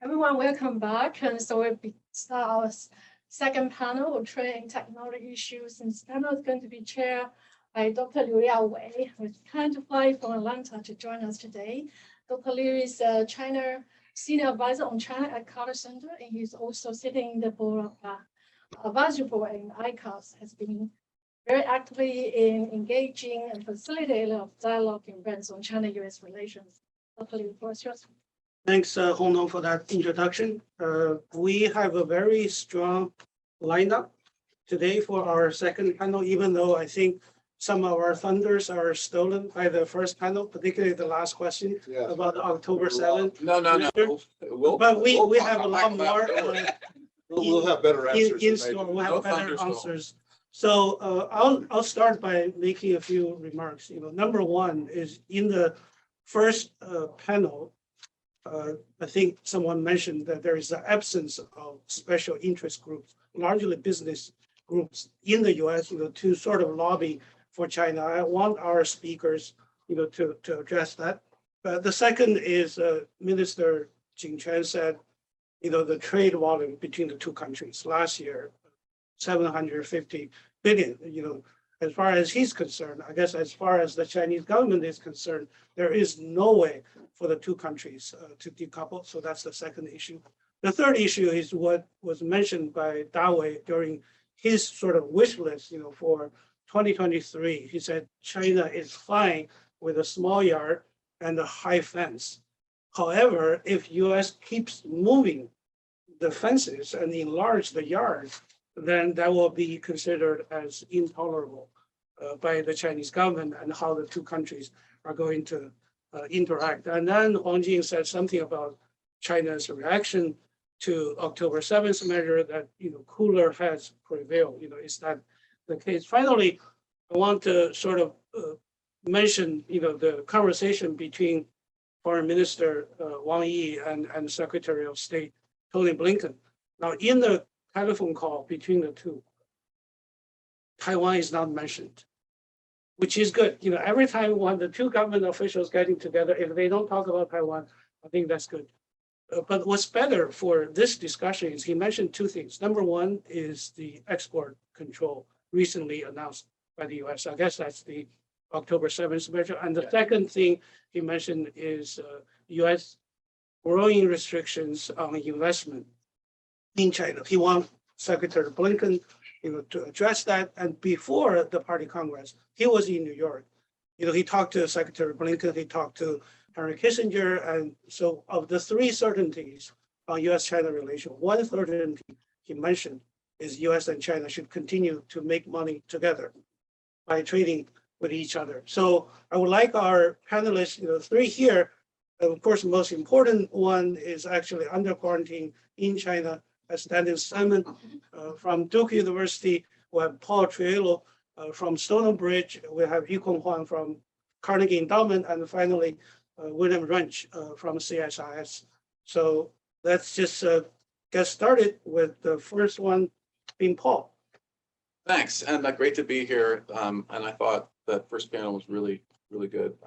Everyone, welcome back. And so we start our second panel of trade and technology issues. And this panel is going to be chaired by Dr. LIU Yawei, who's kind to fly from Atlanta to join us today. Dr. Liu is a China Senior Advisor on China at Carter Center, and he's also sitting in the board of Advisory Board in ICAS, has been very actively in engaging and facilitating a lot of dialogue events on China-US relations. Dr. Liu, first yours. Thanks, Hong, for that introduction. We have a very strong lineup today for our second panel, even though I think some of our thunders are stolen by the first panel, particularly the last question about October 7th. No. But we have a lot more. We'll have better answers. In store, we'll have better answers. So I'll start by making a few remarks. Number one is in the first panel, I think someone mentioned that there is an absence of special interest groups, largely business groups in the U.S. To sort of lobby for China. I want our speakers, to address that. The second is Minister Jing Quan said, the trade volume between the two countries last year, 750 billion. As far as he's concerned, I guess as far as the Chinese government is concerned, there is no way for the two countries to decouple. So that's the second issue. The third issue is what was mentioned by Dawei during his sort of wish list, for 2023. He said China is fine with a small yard and a high fence. However, if U.S. keeps moving the fences and enlarge the yard, then that will be considered as intolerable by the Chinese government and how the two countries are going to interact. And then Wang Jing said something about China's reaction to October 7th measure that, cooler heads prevail. Is that the case? Finally, I want to sort of mention, the conversation between Foreign Minister Wang Yi and Secretary of State Tony Blinken. Now, in the telephone call between the two, Taiwan is not mentioned, which is good. Every time when the two government officials getting together, if they don't talk about Taiwan, I think that's good. But what's better for this discussion is he mentioned two things. Number one is the export control recently announced by the U.S. I guess that's the October 7th measure. And the second thing he mentioned is U.S. growing restrictions on investment in China. He wants Secretary Blinken, to address that. And before the Party Congress, he was in New York. He talked to Secretary Blinken, he talked to Henry Kissinger. And so of the three certainties on U.S.-China relation, one certainty he mentioned is U.S. and China should continue to make money together by trading with each other. So I would like our panelists, three here. Of course, the most important one is actually under quarantine in China, as Daniel Simon from Duke University. We have Paul TRIOLO from Stonebridge. We have Yikong Huang from Carnegie Endowment, and finally William Wrench from CSIS. So let's just get started with the first one being Paul. Thanks, and great to be here. And I thought that first panel was really, really good.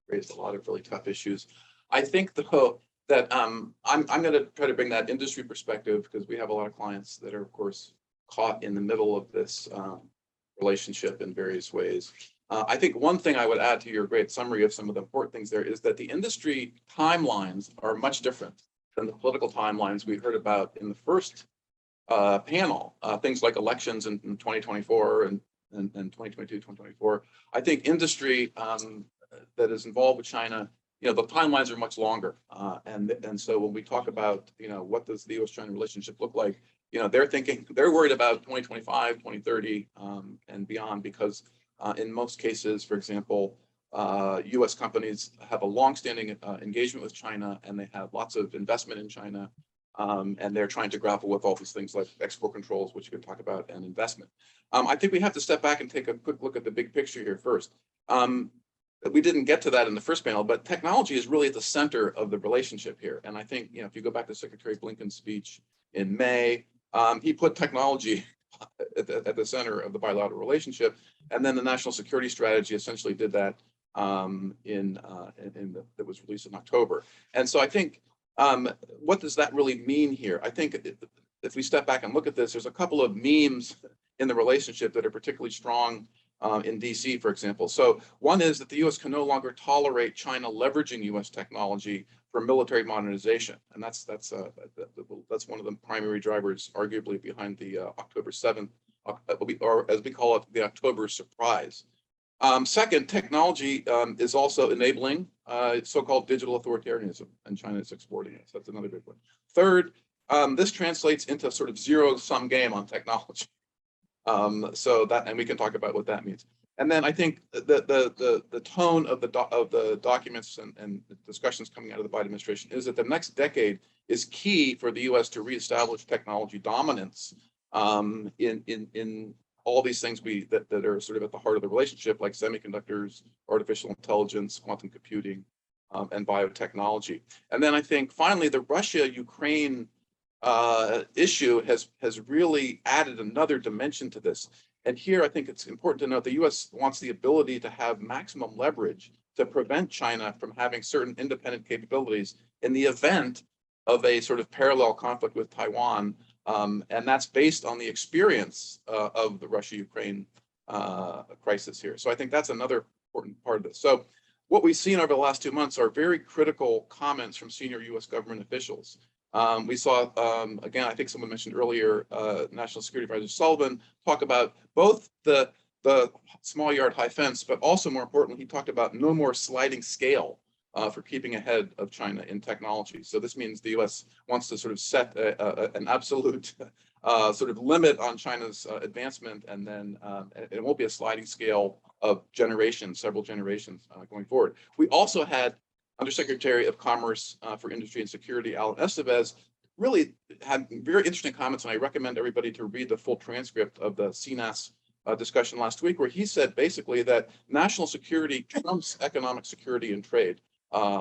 Raised a lot of really tough issues. I think though that I'm going to try to bring that industry perspective because we have a lot of clients that are, of course, caught in the middle of this relationship in various ways. I think one thing I would add to your great summary of some of the important things there is that the industry timelines are much different than the political timelines we heard about in the first panel, things like elections in 2024 and 2022, 2024. I think industry that is involved with China, the timelines are much longer. And so when we talk about, what does the U.S. China relationship look like, they're worried about 2025, 2030 and beyond, because in most cases, for example, U.S. companies have a longstanding engagement with China, and they have lots of investment in China. And they're trying to grapple with all these things like export controls, which you can talk about, and investment. I think we have to step back and take a quick look at the big picture here first. We didn't get to that in the first panel, but technology is really at the center of the relationship here. And I think, if you go back to Secretary Blinken's speech in May, he put technology at the center of the bilateral relationship. And then the national security strategy essentially did that that was released in October. And so I think What does that really mean here? I think if we step back and look at this, there's a couple of memes in the relationship that are particularly strong in DC, for example. So one is that the US can no longer tolerate China leveraging US technology for military modernization. And that's one of the primary drivers, arguably, behind the October 7th, or as we call it, the October surprise. Second, technology is also enabling so-called digital authoritarianism, and China is exporting it. So that's another big one. Third, this translates into sort of zero-sum game on technology. So that, and we can talk about what that means. And then I think the tone of the documents and the discussions coming out of the Biden administration is that the next decade is key for the U.S. to reestablish technology dominance in all these things that are sort of at the heart of the relationship, like semiconductors, artificial intelligence, quantum computing, and biotechnology. And then I think finally the Russia-Ukraine issue has really added another dimension to this. And here I think it's important to note the U.S. wants the ability to have maximum leverage to prevent China from having certain independent capabilities in the event of a sort of parallel conflict with Taiwan. And that's based on the experience of the Russia-Ukraine crisis here. So I think that's another important part of this. So what we've seen over the last 2 months are very critical comments from senior U.S. government officials. We saw, again, I think someone mentioned earlier, National Security Advisor Sullivan talk about both the small yard, high fence, but also more importantly, he talked about no more sliding scale for keeping ahead of China in technology. So this means the U.S. wants to sort of set an absolute sort of limit on China's advancement, and then it won't be a sliding scale of generations, several generations going forward. We also had Undersecretary of Commerce for Industry and Security, Alan Estevez, really had very interesting comments, and I recommend everybody to read the full transcript of the CNAS discussion last week, where he said basically that national security trumps economic security and trade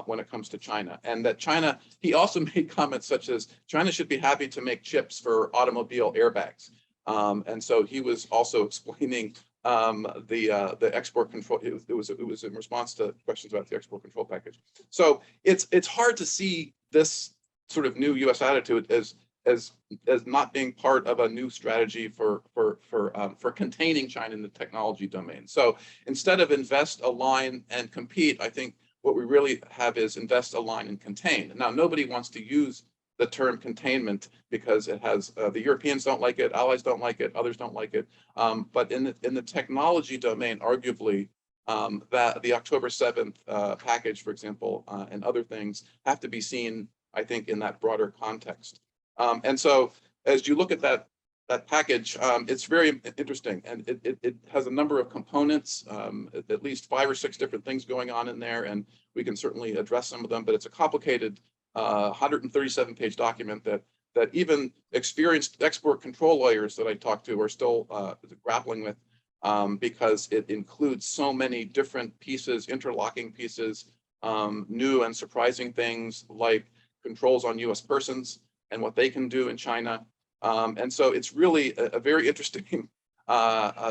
when it comes to China. And that China, he also made comments such as China should be happy to make chips for automobile airbags. And so he was also explaining the export control. It was in response to questions about the export control package. So it's hard to see this sort of new U.S. attitude as not being part of a new strategy for containing China in the technology domain. So instead of invest, align, and compete, I think what we really have is invest, align, and contain. Now, nobody wants to use the term containment because it has the Europeans don't like it, allies don't like it, others don't like it. But in the technology domain, arguably, that the October 7th package, for example, and other things have to be seen, I think, in that broader context. And so, as you look at that package, it's very interesting, and it has a number of components, at least 5 or 6 different things going on in there, and we can certainly address some of them. But it's a complicated 137-page document that even experienced export control lawyers that I talked to are still grappling with, because it includes so many different pieces, interlocking pieces, new and surprising things like controls on U.S. persons and what they can do in China. And so it's really a very interesting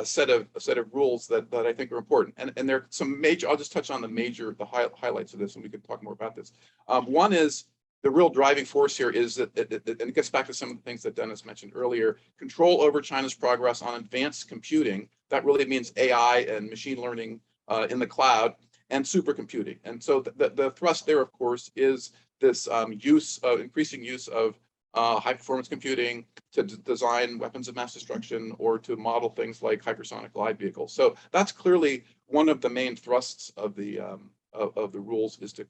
set of rules that I think are important. And there are some major, I'll just touch on the highlights of this, and we can talk more about this. One is the real driving force here is that, and it gets back to some of the things that Dennis mentioned earlier, control over China's progress on advanced computing. That really means AI and machine learning in the cloud, and supercomputing. And so the thrust there, of course, is this increasing use of high performance computing to design weapons of mass destruction or to model things like hypersonic glide vehicles. So that's clearly one of the main thrusts of the rules, is to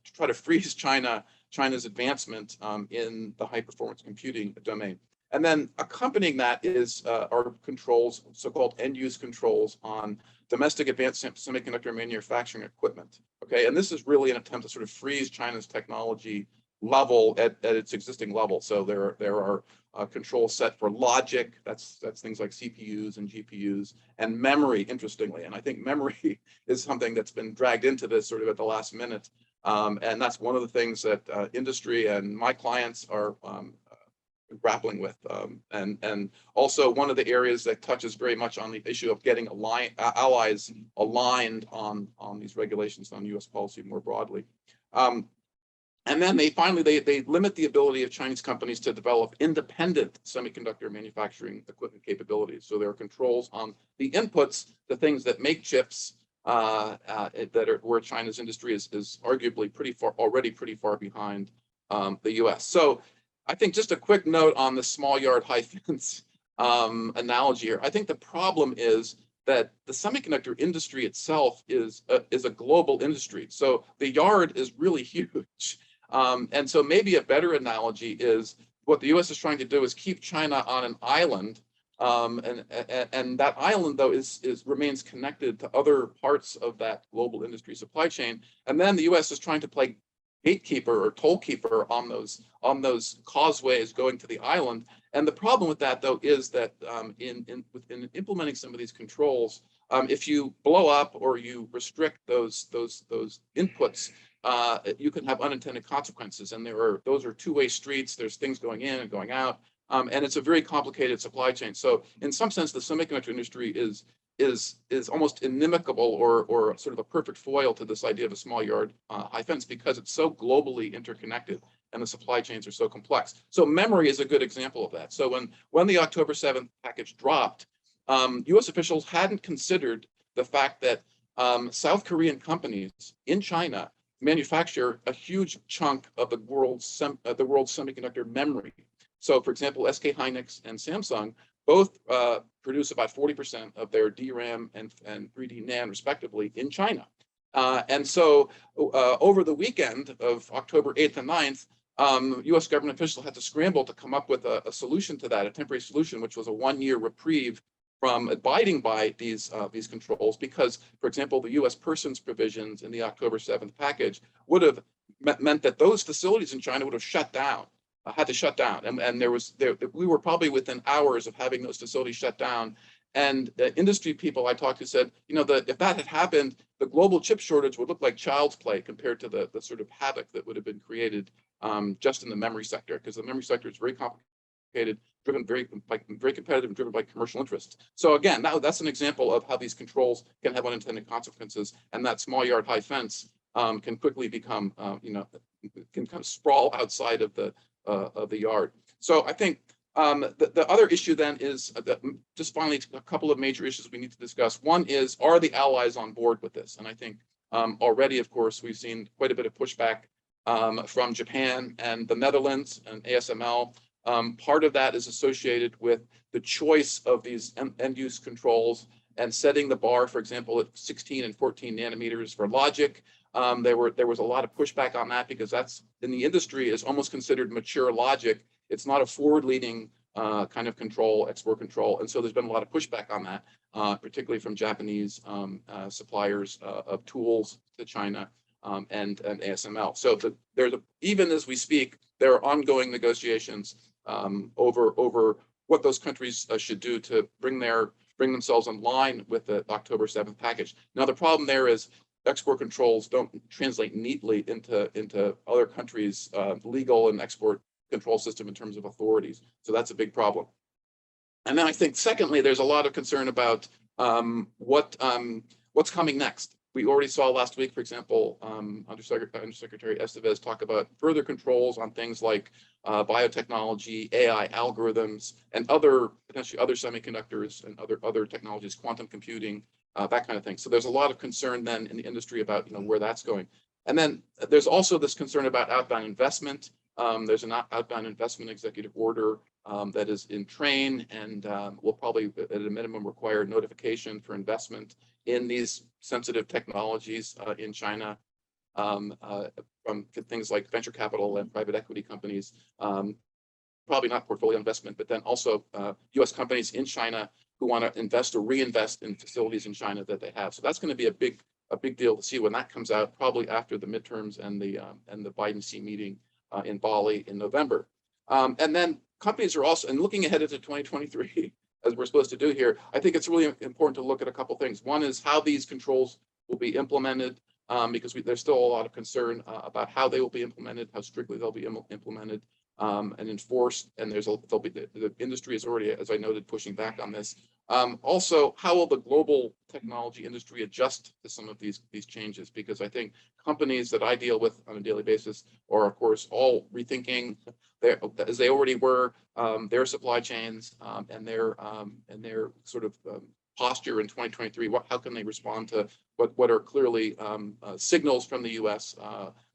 try to freeze China's advancement in the high performance computing domain. And then accompanying that is our controls, so-called end-use controls on domestic advanced semiconductor manufacturing equipment. Okay, and this is really an attempt to sort of freeze China's technology level at its existing level. So there are controls set for logic. That's things like CPUs and GPUs, and memory, interestingly. And I think memory is something that's been dragged into this sort of at the last minute. And that's one of the things that industry and my clients are grappling with. And also one of the areas that touches very much on the issue of getting allies aligned on these regulations, on US policy more broadly. And then they finally, they limit the ability of Chinese companies to develop independent semiconductor manufacturing equipment capabilities. So there are controls on the inputs, the things that make chips, that are where China's industry is arguably already pretty far behind the US. So I think just a quick note on the small yard, high fence analogy here. I think the problem is that the semiconductor industry itself is a global industry. So the yard is really huge. And so maybe a better analogy is what the US is trying to do is keep China on an island. And that island, though, remains connected to other parts of that global industry supply chain. And then the US is trying to play gatekeeper or tollkeeper on those causeways going to the island. And the problem with that, though, is that in implementing some of these controls, if you blow up or you restrict those inputs, you can have unintended consequences. And those are two-way streets. There's things going in and going out. And it's a very complicated supply chain. So in some sense, the semiconductor industry is almost inimical or sort of a perfect foil to this idea of a small yard, high fence, because it's so globally interconnected and the supply chains are so complex. So memory is a good example of that. So when the October 7th package dropped, US officials hadn't considered the fact that South Korean companies in China manufacture a huge chunk of the world's semiconductor memory. So, for example, SK Hynix and Samsung both produce about 40% of their DRAM and 3D NAND, respectively, in China. And so, over the weekend of October 8th and 9th, U.S. government officials had to scramble to come up with a solution to that, a temporary solution, which was a one-year reprieve from abiding by these controls, because, for example, the U.S. persons provisions in the October 7th package would have meant that those facilities in China would have shut down, had to shut down, and we were probably within hours of having those facilities shut down. And the industry people I talked to said, if that had happened, the global chip shortage would look like child's play compared to the sort of havoc that would have been created just in the memory sector, because the memory sector is very complicated, driven very competitive, and driven by commercial interests. So again, that's an example of how these controls can have unintended consequences, and that small yard, high fence can quickly become, can kind of sprawl outside of the yard. So I think the other issue then is just finally a couple of major issues we need to discuss. One is, are the allies on board with this? And I think already, of course, we've seen quite a bit of pushback from Japan and the Netherlands and ASML. Part of that is associated with the choice of these end-use controls and setting the bar, for example, at 16 and 14 nanometers for logic. There was a lot of pushback on that because that's, in the industry, is almost considered mature logic. It's not a forward-leading kind of control, export control. And so there's been a lot of pushback on that, particularly from Japanese suppliers of tools to China and ASML. So even as we speak, there are ongoing negotiations over what those countries should do to bring themselves in line with the October 7th package. Now, the problem there is export controls don't translate neatly into other countries' legal and export control system in terms of authorities. So that's a big problem. And then I think, secondly, there's a lot of concern about what's coming next. We already saw last week, for example, Undersecretary Estevez talk about further controls on things like biotechnology, AI algorithms, and potentially other semiconductors and other technologies, quantum computing, that kind of thing. So there's a lot of concern then in the industry about where that's going. And then there's also this concern about outbound investment. There's an outbound investment executive order that is in train and will probably, at a minimum, require notification for investment in these sensitive technologies in China from things like venture capital and private equity companies. Probably not portfolio investment, but then also U.S. companies in China who want to invest or reinvest in facilities in China that they have. So that's going to be a big deal to see when that comes out, probably after the midterms and the Biden-Xi meeting in Bali in November. And then companies are also, and looking ahead into 2023, as we're supposed to do here, I think it's really important to look at a couple things. One is how these controls will be implemented, because there's still a lot of concern about how they will be implemented, how strictly they'll be implemented and enforced. And the industry is already, as I noted, pushing back on this. Also, how will the global technology industry adjust to some of these changes? Because I think companies that I deal with on a daily basis are, of course, all rethinking their, as they already were, their supply chains and their sort of posture in 2023. How can they respond to what are clearly signals from the U.S.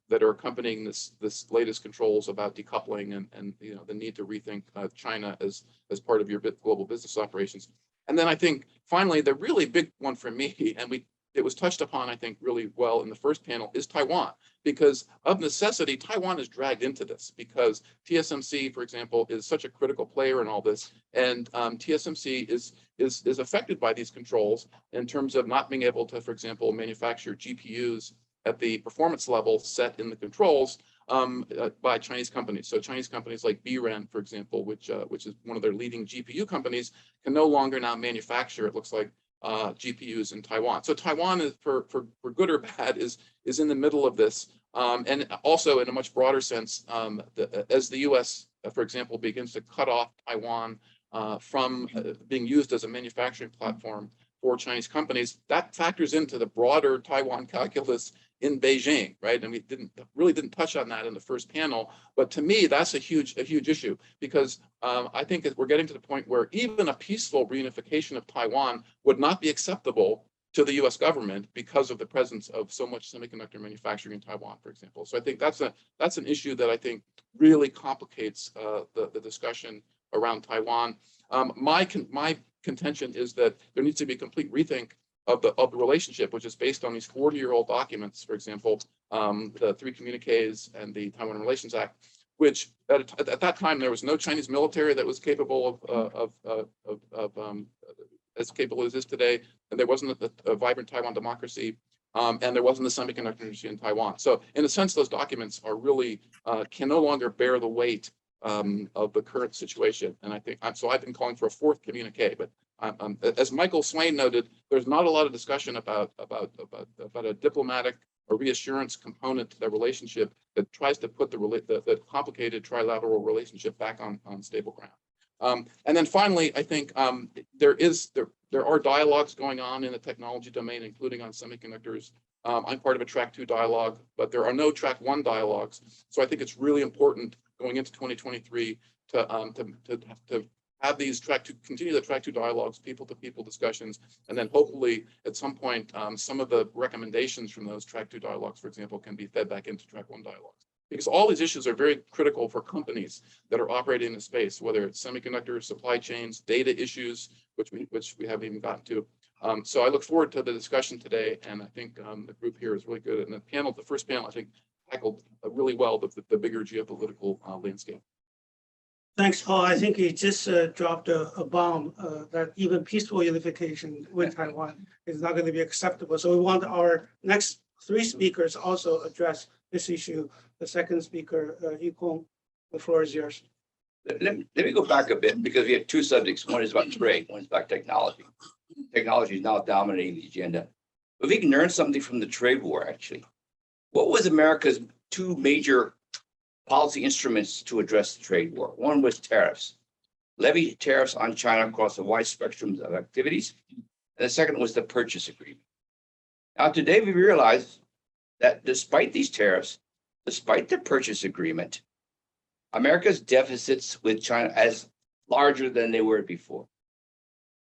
That are accompanying this latest controls about decoupling and the need to rethink China as part of your global business operations. And then I think finally the really big one for me, and it was touched upon I think really well in the first panel, is Taiwan, because of necessity Taiwan is dragged into this because TSMC, for example, is such a critical player in all this, and TSMC is affected by these controls in terms of not being able to, for example, manufacture GPUs at the performance level set in the controls by Chinese companies. So Chinese companies like BRAN, for example, which is one of their leading GPU companies, can no longer now manufacture, it looks like, GPUs in Taiwan. So Taiwan is, for good or bad, is in the middle of this, and also in a much broader sense, as the U.S., for example, begins to cut off Taiwan from being used as a manufacturing platform for Chinese companies, that factors into the broader Taiwan calculus in Beijing, right? And we really didn't touch on that in the first panel, but to me, that's a huge issue because I think that we're getting to the point where even a peaceful reunification of Taiwan would not be acceptable to the U.S. government because of the presence of so much semiconductor manufacturing in Taiwan, for example. So I think that's an issue that I think really complicates the discussion around Taiwan. My contention is that there needs to be a complete rethink of the relationship, which is based on these 40-year-old documents, for example, the 3 communiques and the Taiwan Relations Act, which at that time there was no Chinese military that was capable of as capable as is today, and there wasn't a vibrant Taiwan democracy, and there wasn't a semiconductor industry in Taiwan. So in a sense, those documents are really can no longer bear the weight of the current situation. And I think so I've been calling for a 4th communique, but as Michael Swain noted, there's not a lot of discussion about a diplomatic or reassurance component to the relationship that tries to put the complicated trilateral relationship back on stable ground. And then finally, I think there are dialogues going on in the technology domain, including on semiconductors. I'm part of a track 2 dialogue, but there are no track 1 dialogues. So I think it's really important going into 2023 to have these continue the track 2 dialogues, people to people discussions, and then hopefully at some point, some of the recommendations from those track 2 dialogues, for example, can be fed back into track 1 dialogues. Because all these issues are very critical for companies that are operating in the space, whether it's semiconductors, supply chains, data issues, which we haven't even gotten to. So I look forward to the discussion today, and I think the group here is really good. And the first panel, I think, tackled really well the bigger geopolitical landscape. Thanks, Paul. I think he just dropped a bomb that even peaceful unification with Taiwan is not going to be acceptable. So we want our next 3 speakers also address this issue. The second speaker, Yikong, the floor is yours. Let me go back a bit because we have 2 subjects. One is about trade, one is about technology. Technology is now dominating the agenda. But we can learn something from the trade war, actually. What was America's 2 major policy instruments to address the trade war? One was tariffs, levy tariffs on China across a wide spectrum of activities. And the second was the purchase agreement. Now, today we realize that despite these tariffs, despite the purchase agreement, America's deficits with China is larger than they were before.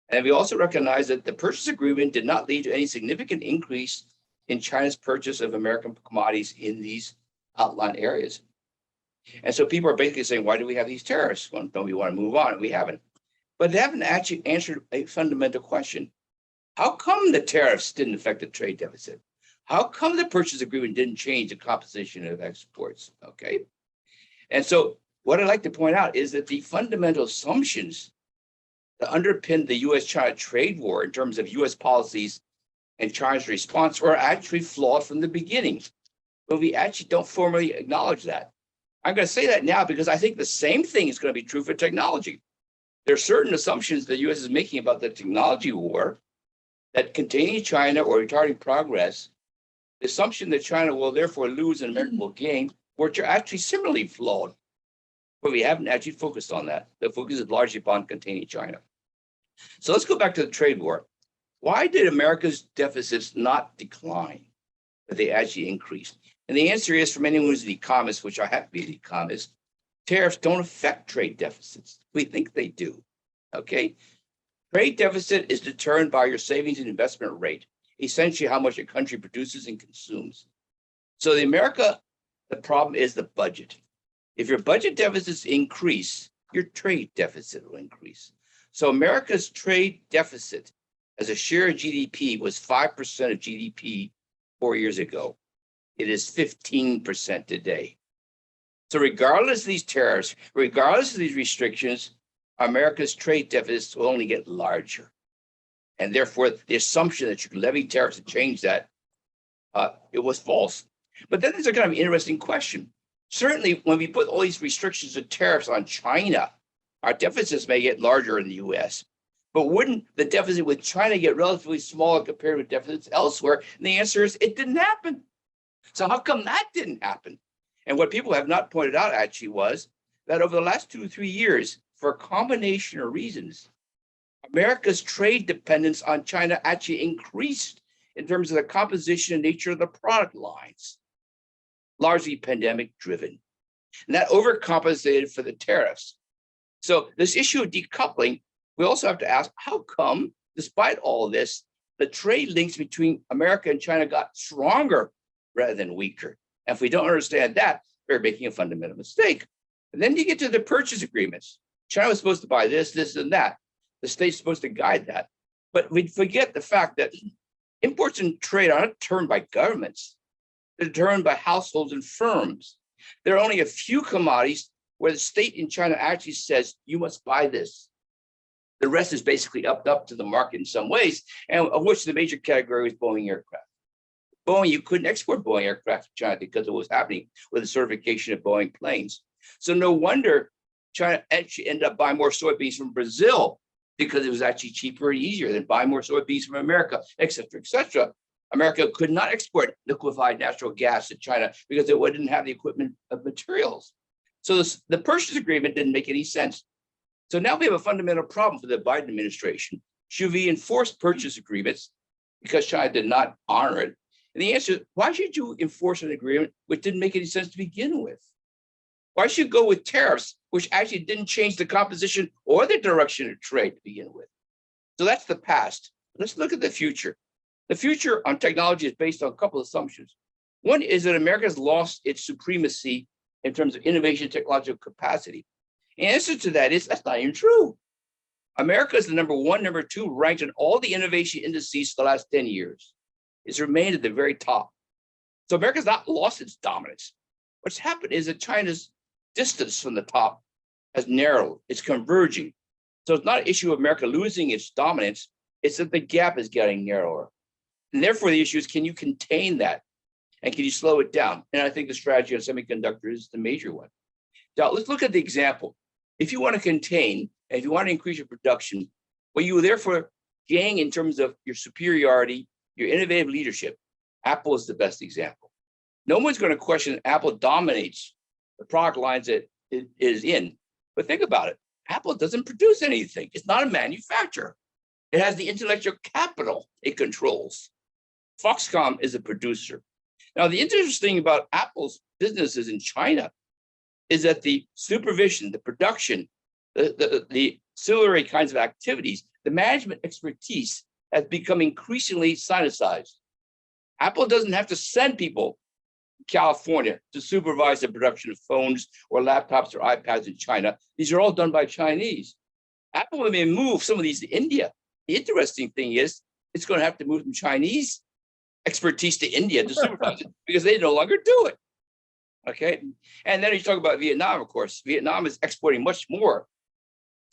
And we also recognize that the purchase agreement did not lead to any significant increase in China's purchase of American commodities in these outlined areas. And so people are basically saying, why do we have these tariffs? Well, don't we want to move on? And we haven't. But they haven't actually answered a fundamental question. How come the tariffs didn't affect the trade deficit? How come the purchase agreement didn't change the composition of exports? Okay. And so what I'd like to point out is that the fundamental assumptions that underpin the U.S. China trade war in terms of U.S. policies and China's response were actually flawed from the beginning. But we actually don't formally acknowledge that. I'm going to say that now because I think the same thing is going to be true for technology. There are certain assumptions the U.S. is making about the technology war that containing China or retarding progress, the assumption that China will therefore lose and America will gain, which are actually similarly flawed. But we haven't actually focused on that. The focus is largely upon containing China. So let's go back to the trade war. Why did America's deficits not decline, but they actually increased? And the answer is, from anyone who's an economist, which I have to be an economist, tariffs don't affect trade deficits. We think they do, okay? Trade deficit is determined by your savings and investment rate, essentially how much a country produces and consumes. So the problem is the budget. If your budget deficits increase, your trade deficit will increase. So America's trade deficit as a share of GDP was 5% of GDP 4 years ago. It is 15% today. So regardless of these tariffs, regardless of these restrictions, America's trade deficits will only get larger. And therefore, the assumption that you can levy tariffs to change that, it was false. But then there's a kind of interesting question. Certainly, when we put all these restrictions and tariffs on China, our deficits may get larger in the US. But wouldn't the deficit with China get relatively smaller compared with deficits elsewhere? And the answer is it didn't happen. So how come that didn't happen? And what people have not pointed out actually was that over the last 2 or 3 years, for a combination of reasons, America's trade dependence on China actually increased in terms of the composition and nature of the product lines, largely pandemic driven. And that overcompensated for the tariffs. So this issue of decoupling, we also have to ask, how come, despite all this, the trade links between America and China got stronger rather than weaker? And if we don't understand that, we're making a fundamental mistake. And then you get to the purchase agreements. China was supposed to buy this, this, and that. The state's supposed to guide that. But we forget the fact that imports and trade are not determined by governments. They're determined by households and firms. There are only a few commodities where the state in China actually says, you must buy this. The rest is basically up to the market in some ways, and of which the major category is Boeing aircraft. Boeing, you couldn't export Boeing aircraft to China because of what was happening with the certification of Boeing planes. So no wonder China actually ended up buying more soybeans from Brazil because it was actually cheaper and easier than buying more soybeans from America, et cetera, et cetera. America could not export liquefied natural gas to China because it didn't have the equipment of materials. So the purchase agreement didn't make any sense. So now we have a fundamental problem for the Biden administration. Should we enforce purchase agreements because China did not honor it? And the answer is, why should you enforce an agreement which didn't make any sense to begin with? Why should you go with tariffs, which actually didn't change the composition or the direction of trade to begin with? So that's the past. Let's look at the future. The future on technology is based on a couple of assumptions. One is that America has lost its supremacy in terms of innovation, technological capacity. The answer to that is that's not even true. America is the number 1, number 2 ranked in all the innovation indices for the last 10 years. It's remained at the very top. So America's not lost its dominance. What's happened is that China's distance from the top has narrowed. It's converging. So it's not an issue of America losing its dominance. It's that the gap is getting narrower. And therefore, the issue is, can you contain that? And can you slow it down? And I think the strategy on semiconductors is the major one. Now, let's look at the example. If you want to contain, and if you want to increase your production, what you will therefore gain in terms of your superiority, your innovative leadership, Apple is the best example. No one's going to question Apple dominates the product lines that it is in. But think about it. Apple doesn't produce anything. It's not a manufacturer. It has the intellectual capital it controls. Foxconn is a producer. Now, the interesting thing about Apple's businesses in China is that the supervision, the production, the ancillary kinds of activities, the management expertise has become increasingly sinicized. Apple doesn't have to send people to California to supervise the production of phones or laptops or iPads in China. These are all done by Chinese. Apple may move some of these to India. The interesting thing is it's going to have to move from Chinese expertise to India to supervise it because they no longer do it. Okay. And then you talk about Vietnam, of course. Vietnam is exporting much more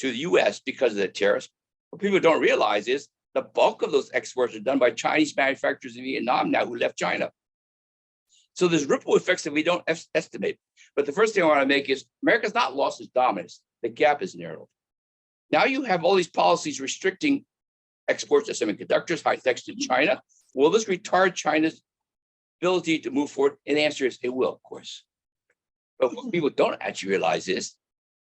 to the US because of the tariffs. What people don't realize is the bulk of those exports are done by Chinese manufacturers in Vietnam now who left China. So there's ripple effects that we don't estimate. But the first thing I want to make is America's not lost its dominance. The gap is narrowed. Now you have all these policies restricting exports of semiconductors, high techs to China. Will this retard China's ability to move forward? And the answer is it will, of course. But what people don't actually realize is,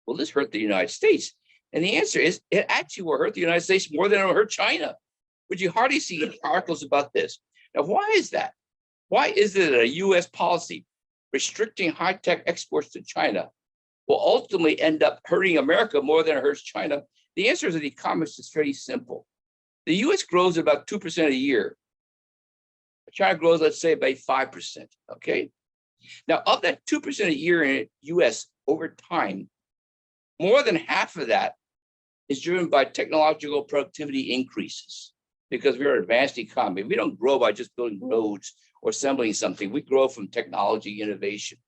will this hurt the United States? And the answer is it actually will hurt the United States more than it will hurt China, but you hardly see any articles about this. Now, why is that? Why is it that a U.S. policy restricting high-tech exports to China will ultimately end up hurting America more than it hurts China? The answer is that economics is very simple. The U.S. grows about 2% a year. China grows, let's say, by 5%, okay? Now, of that 2% a year in the U.S. over time, more than half of that is driven by technological productivity increases because we're an advanced economy. We don't grow by just building roads or assembling something. We grow from technology innovation.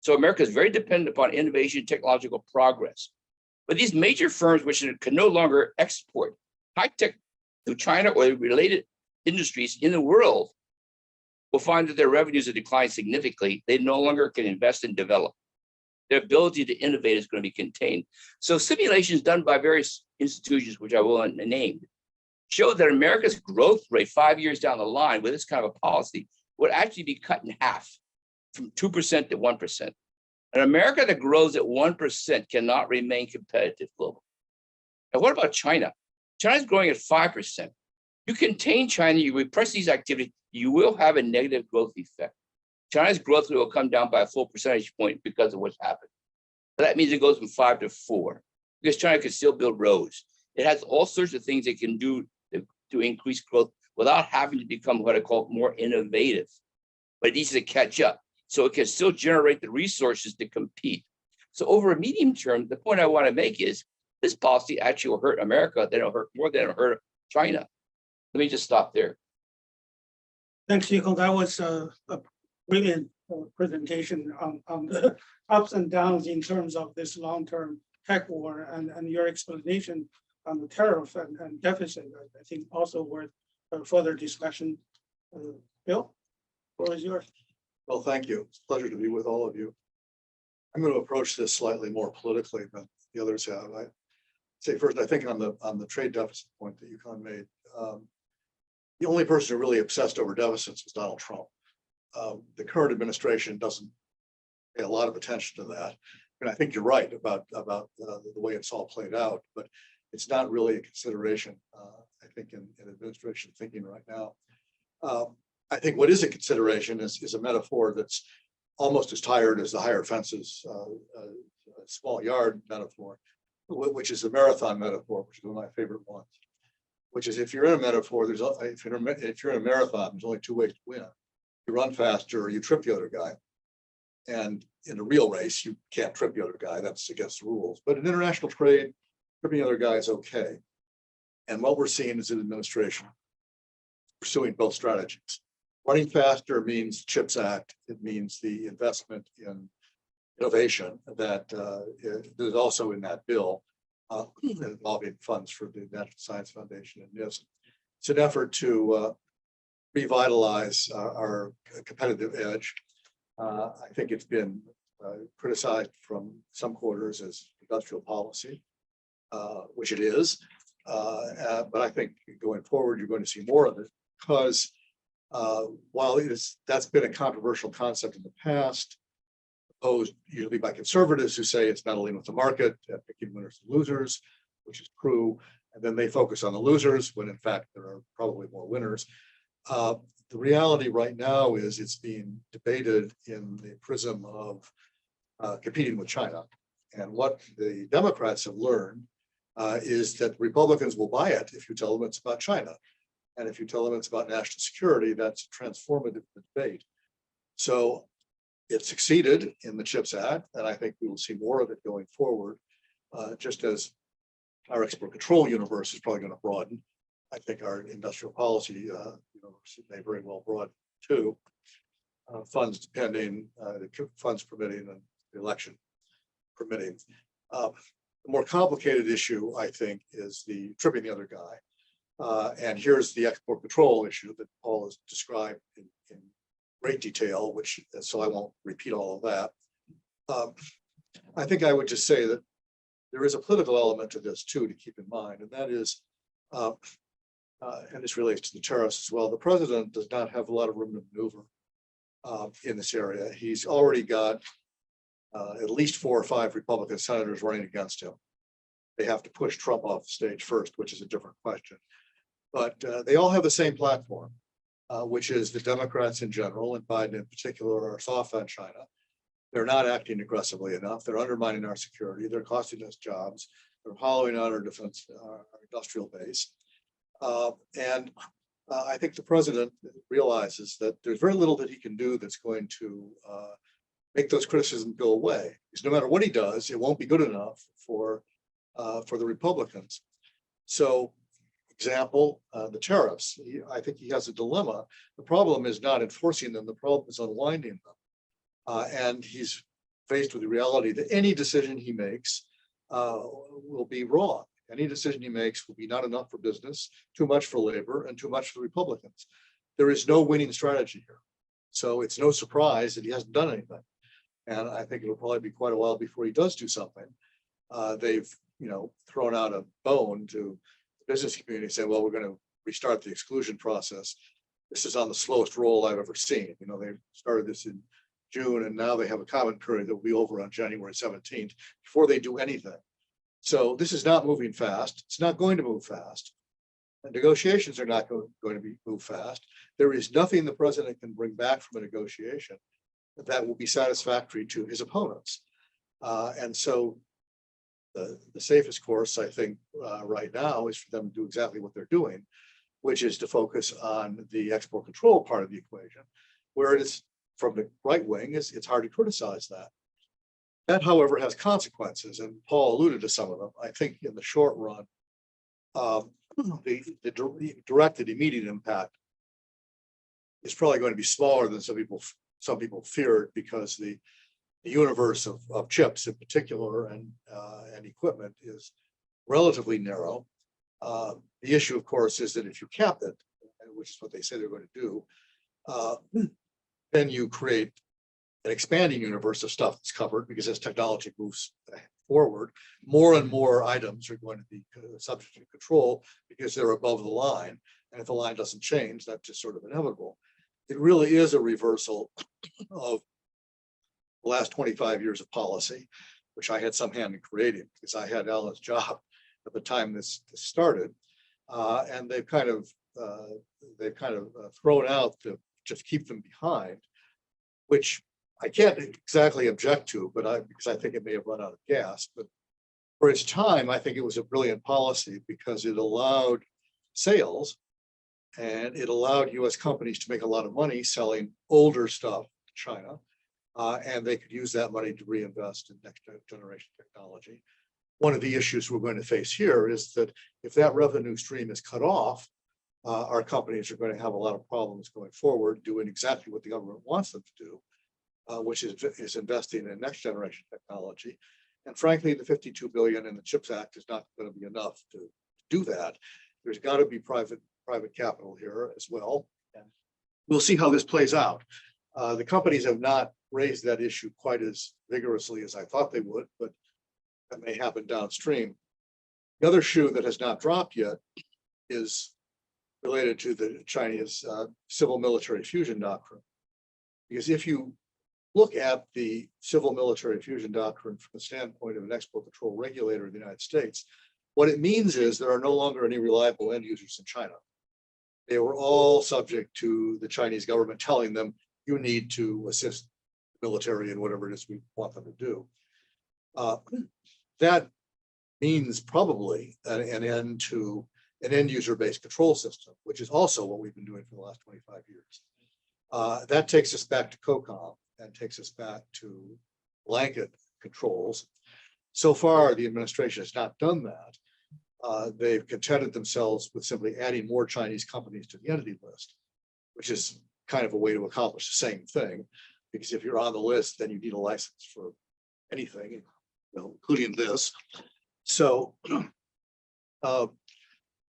So America is very dependent upon innovation, technological progress. But these major firms, which can no longer export high-tech to China or related industries in the world, will find that their revenues have declined significantly. They no longer can invest and develop. Their ability to innovate is going to be contained. So simulations done by various institutions, which I will name, show that America's growth rate 5 years down the line with this kind of a policy would actually be cut in half from 2% to 1%. An America that grows at 1% cannot remain competitive globally. And what about China? China's growing at 5%. You contain China, you repress these activities, you will have a negative growth effect. China's growth rate will come down by a full percentage point because of what's happened. But that means it goes from 5 to 4 because China can still build roads. It has all sorts of things it can do to increase growth without having to become what I call more innovative. But it needs to catch up so it can still generate the resources to compete. So over a medium term, the point I want to make is this policy actually will hurt America, then it'll hurt more than it'll hurt China. Let me just stop there. Thanks, Shicun. That was a brilliant presentation on the ups and downs in terms of this long-term tech war and your explanation on the tariff and deficit. I think also worth further discussion. Bill, the floor is yours. Well, thank you. It's a pleasure to be with all of you. I'm going to approach this slightly more politically than the others have. I say first, I think on the trade deficit point that Yukon made, the only person who really obsessed over deficits was Donald Trump. The current administration doesn't pay a lot of attention to that. And I think you're right about the way it's all played out, but it's not really a consideration, I think, in administration thinking right now. I think what is a consideration is a metaphor that's almost as tired as the higher fences, small yard metaphor, which is the marathon metaphor, which is one of my favorite ones. Which is if you're in a metaphor, if you're in a marathon, there's only two ways to win. You run faster or you trip the other guy. And in a real race, you can't trip the other guy. That's against the rules. But in international trade, tripping the other guy is okay. And what we're seeing is an administration pursuing both strategies. Running faster means CHIPS Act. It means the investment in innovation that is also in that bill. Involving funds for the National Science Foundation and NIST. It's an effort to revitalize our competitive edge. I think it's been criticized from some quarters as industrial policy, which it is. But I think going forward, you're going to see more of it because while that's been a controversial concept in the past, opposed usually by conservatives who say it's meddling with the market, picking winners and losers, which is true. And then they focus on the losers when in fact there are probably more winners. The reality right now is it's being debated in the prism of competing with China. And what the Democrats have learned is that Republicans will buy it if you tell them it's about China. And if you tell them it's about national security, that's a transformative debate. So it succeeded in the CHIPS Act, and I think we will see more of it going forward, just as our export control universe is probably going to broaden. I think our industrial policy universe may very well broaden too. Funds depending, funds permitting, and the election permitting. The more complicated issue, I think, is the tripping the other guy. And here's the export control issue that Paul has described in great detail, so I won't repeat all of that. I think I would just say that there is a political element to this too to keep in mind, and that is, and this relates to the tariffs as well, the president does not have a lot of room to maneuver in this area. He's already got at least 4 or 5 Republican senators running against him. they have to push Trump off the stage first, which is a different question. But they all have the same platform, which is the Democrats in general, and Biden in particular, are soft on China. They're not acting aggressively enough. They're undermining our security. They're costing us jobs. They're hollowing out our defense, our industrial base. I think the president realizes that there's very little that he can do that's going to make those criticisms go away. Because no matter what he does, it won't be good enough for the Republicans. So, example, the tariffs. I think he has a dilemma. The problem is not enforcing them. The problem is unwinding them. And he's faced with the reality that any decision he makes will be wrong. Any decision he makes will be not enough for business, too much for labor, and too much for the Republicans. There is no winning strategy here. So it's no surprise that he hasn't done anything. And I think it'll probably be quite a while before he does do something. They've, thrown out a bone to the business community, saying, well, we're going to restart the exclusion process. This is on the slowest roll I've ever seen. They started this in June, and now they have a comment period that will be over on January 17th before they do anything. So this is not moving fast. It's not going to move fast. And negotiations are not going to move fast. There is nothing the president can bring back from a negotiation that will be satisfactory to his opponents. And so the safest course, I think, right now is for them to do exactly what they're doing, which is to focus on the export control part of the equation, where it is from the right wing, it's hard to criticize that. That, however, has consequences, and Paul alluded to some of them. I think in the short run, the directed immediate impact is probably going to be smaller than some people feared, because the universe of chips in particular and equipment is relatively narrow. The issue, of course, is that if you cap it, which is what they say they're going to do, then you create an expanding universe of stuff that's covered, because as technology moves forward, more and more items are going to be subject to control because they're above the line. And if the line doesn't change, that's just sort of inevitable. It really is a reversal of the last 25 years of policy, which I had some hand in creating, because I had Alan's job at the time this started. And they've kind of thrown out to just keep them behind, which I can't exactly object to, but because I think it may have run out of gas. But for its time, I think it was a brilliant policy, because it allowed sales and it allowed U.S. companies to make a lot of money selling older stuff to China, and they could use that money to reinvest in next generation technology. One of the issues we're going to face here is that if that revenue stream is cut off, our companies are going to have a lot of problems going forward, doing exactly what the government wants them to do, which is investing in next generation technology. And frankly, the $52 billion in the CHIPS Act is not going to be enough to do that. There's got to be private capital here as well. And we'll see how this plays out. The companies have not raised that issue quite as vigorously as I thought they would, but that may happen downstream. The other shoe that has not dropped yet is related to the Chinese civil military fusion doctrine. Because if you look at the civil military fusion doctrine from the standpoint of an export control regulator in the United States, what it means is there are no longer any reliable end users in China. They were all subject to the Chinese government telling them, you need to assist the military in whatever it is we want them to do. That means probably an end to an end user based control system, which is also what we've been doing for the last 25 years. That takes us back to COCOM and takes us back to blanket controls. So far, the administration has not done that. They've contented themselves with simply adding more Chinese companies to the entity list, which is kind of a way to accomplish the same thing. Because if you're on the list, then you need a license for anything, including this. So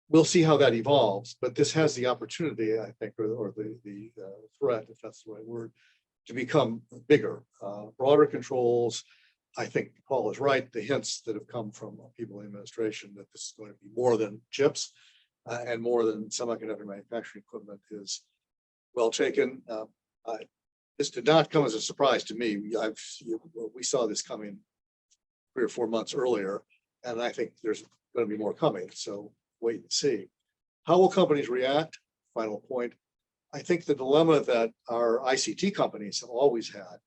we'll see how that evolves. But this has the opportunity, I think, or the threat, if that's the right word, to become bigger, broader controls. I think Paul is right. The hints that have come from people in the administration that this is going to be more than chips and more than semiconductor manufacturing equipment is well taken. This did not come as a surprise to me. We saw this coming 3 or 4 months earlier. And I think there's going to be more coming. So wait and see. How will companies react? Final point. I think the dilemma that our ICT companies have always had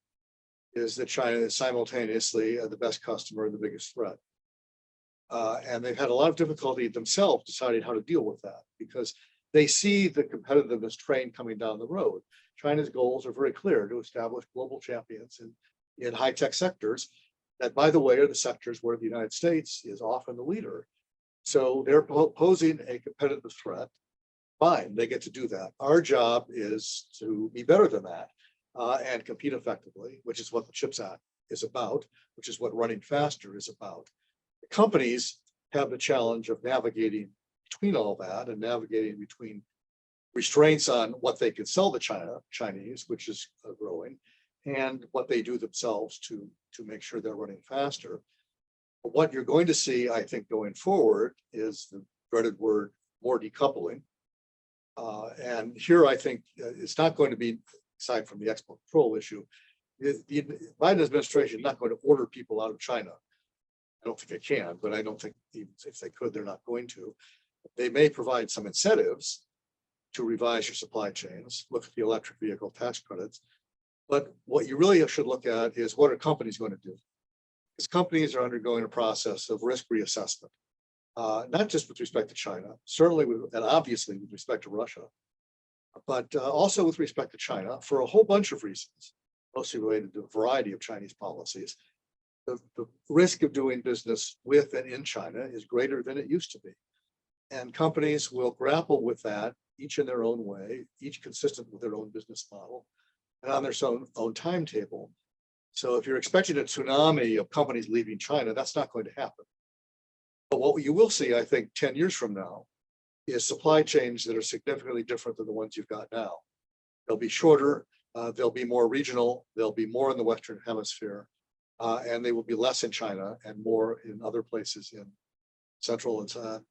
is that China is simultaneously the best customer and the biggest threat. And they've had a lot of difficulty themselves deciding how to deal with that because they see the competitiveness train coming down the road. China's goals are very clear to establish global champions in high-tech sectors that, by the way, are the sectors where the United States is often the leader. So they're posing a competitive threat. Fine, they get to do that. Our job is to be better than that and compete effectively, which is what the CHIPS Act is about, which is what running faster is about. The companies have the challenge of navigating between all that and navigating between restraints on what they can sell the Chinese, which is growing, and what they do themselves to make sure they're running faster. But what you're going to see, I think, going forward is the dreaded word, more decoupling. And here, I think it's not going to be, aside from the export control issue, the Biden administration is not going to order people out of China. I don't think they can, but I don't think even if they could, they're not going to. They may provide some incentives to revise your supply chains, look at the electric vehicle tax credits. But what you really should look at is what are companies going to do? Because companies are undergoing a process of risk reassessment, not just with respect to China, certainly and obviously with respect to Russia, but also with respect to China for a whole bunch of reasons, mostly related to a variety of Chinese policies. The risk of doing business with and in China is greater than it used to be. And companies will grapple with that, each in their own way, each consistent with their own business model and on their own timetable. So if you're expecting a tsunami of companies leaving China, that's not going to happen. But what you will see, I think, 10 years from now, is supply chains that are significantly different than the ones you've got now. They'll be shorter, they'll be more regional, they'll be more in the Western Hemisphere, and they will be less in China and more in other places in Central and South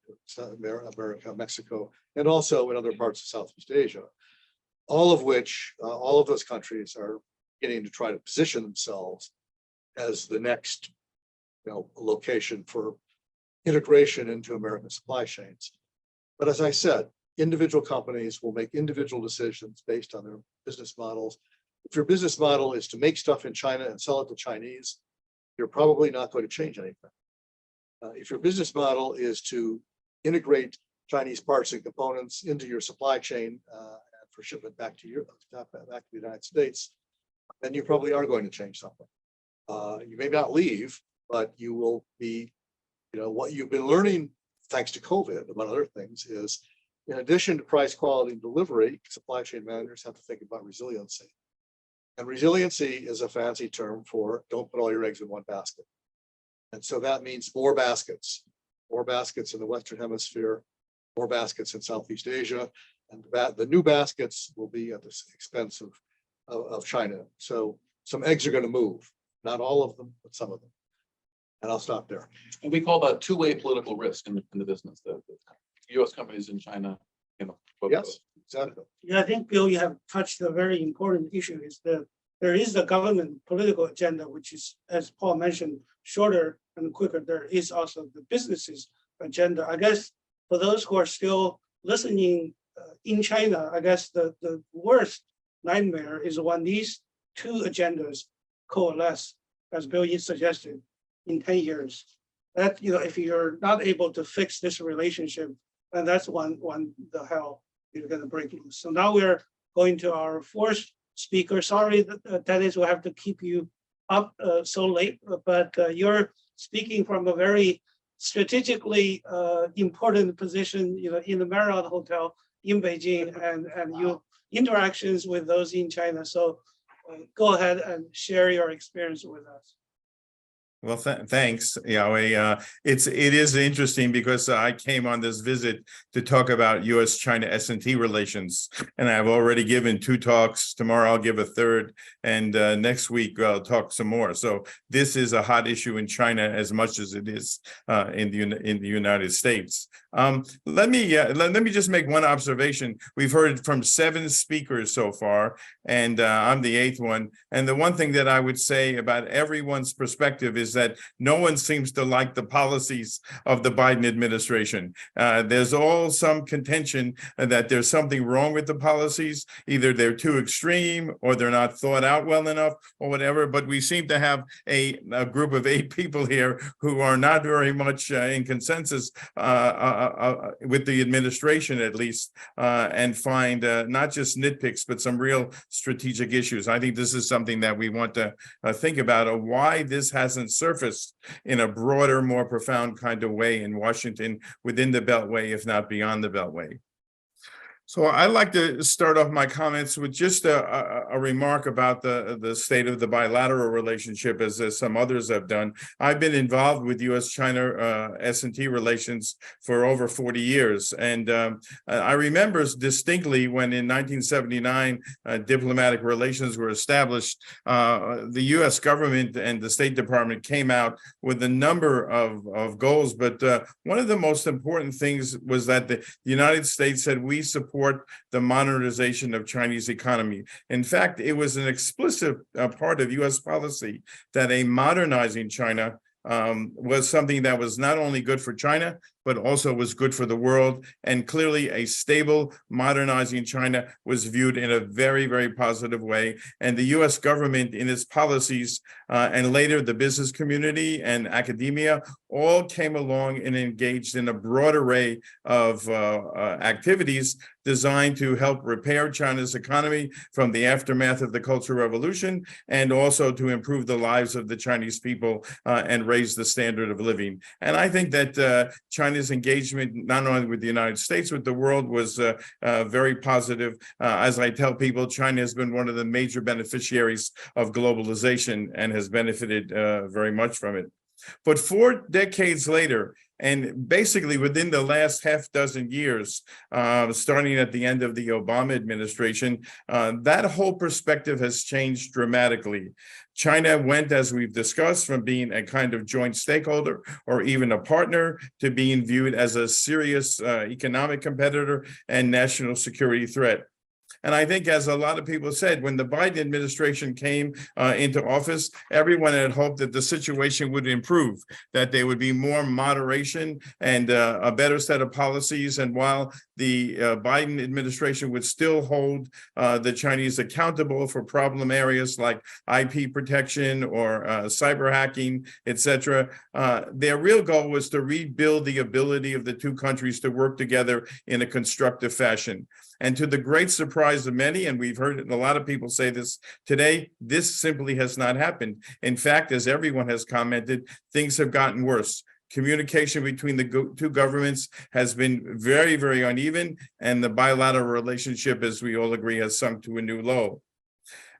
America, Mexico, and also in other parts of Southeast Asia. All of which, all of those countries are beginning to try to position themselves as the next, location for integration into American supply chains. But as I said, individual companies will make individual decisions based on their business models. If your business model is to make stuff in China and sell it to Chinese, you're probably not going to change anything. If your business model is to integrate Chinese parts and components into your supply chain for shipment back to the United States, then you probably are going to change something. You may not leave, but you will be, what you've been learning thanks to COVID, among other things, is in addition to price, quality, and delivery, supply chain managers have to think about resiliency. And resiliency is a fancy term for don't put all your eggs in one basket. And so that means more baskets in the Western Hemisphere, more baskets in Southeast Asia, and the new baskets will be at the expense of China. So some eggs are going to move, not all of them, but some of them. And I'll stop there. And we call that two-way political risk in the business. The U.S. companies in China, Yes, exactly. Yeah, I think, Bill, you have touched a very important issue is that there is the government political agenda, which is, as Paul mentioned, shorter and quicker. There is also the businesses agenda. I guess for those who are still listening in China, I guess the worst nightmare is when these two agendas coalesce, as Bill suggested, in 10 years. That, if you're not able to fix this relationship, and that's when the hell is going to break loose. So now we're going to our fourth speaker. Sorry, Dennis, we'll have to keep you up so late, but you're speaking from a very strategically important position, in the Marriott Hotel in Beijing, and your interactions with those in China. So go ahead and share your experience with us. Well, thanks, Yawei. It is interesting because I came on this visit to talk about U.S. China S&T relations, and I've already given 2 talks. Tomorrow I'll give a third, and next week I'll talk some more. So this is a hot issue in China as much as it is in the United States. Let me just make one observation. We've heard from 7 speakers so far, and I'm the 8th one. And the one thing that I would say about everyone's perspective is is that no one seems to like the policies of the Biden administration. There's all some contention that there's something wrong with the policies. Either they're too extreme or they're not thought out well enough or whatever. But we seem to have a group of 8 people here who are not very much in consensus with the administration, at least, and find not just nitpicks, but some real strategic issues. I think this is something that we want to think about, of why this hasn't surfaced in a broader, more profound kind of way in Washington, within the Beltway, if not beyond the Beltway. So I'd like to start off my comments with just a remark about the state of the bilateral relationship, as some others have done. I've been involved with U.S. China S&T relations for over 40 years. And I remember distinctly when in 1979, diplomatic relations were established, the U.S. government and the State Department came out with a number of goals. But one of the most important things was that the United States said we support the modernization of Chinese economy. In fact, it was an explicit part of U.S. policy that a modernizing China was something that was not only good for China, but also was good for the world. And clearly a stable, modernizing China was viewed in a very, very positive way. And the US government in its policies and later the business community and academia all came along and engaged in a broad array of activities designed to help repair China's economy from the aftermath of the Cultural Revolution, and also to improve the lives of the Chinese people and raise the standard of living. And I think that China's engagement, not only with the United States, with the world, was very positive. As I tell people, China has been one of the major beneficiaries of globalization and has benefited very much from it. But 4 decades later, and basically within the last half dozen years, starting at the end of the Obama administration, that whole perspective has changed dramatically. China went, as we've discussed, from being a kind of joint stakeholder or even a partner to being viewed as a serious economic competitor and national security threat. And I think, as a lot of people said, when the Biden administration came into office, everyone had hoped that the situation would improve, that there would be more moderation and a better set of policies. And while the Biden administration would still hold the Chinese accountable for problem areas like IP protection or cyber hacking, etc., their real goal was to rebuild the ability of the 2 countries to work together in a constructive fashion. And to the great surprise of many, and we've heard a lot of people say this today, this simply has not happened. In fact, as everyone has commented, things have gotten worse. Communication between the 2 governments has been very, very uneven, and the bilateral relationship, as we all agree, has sunk to a new low.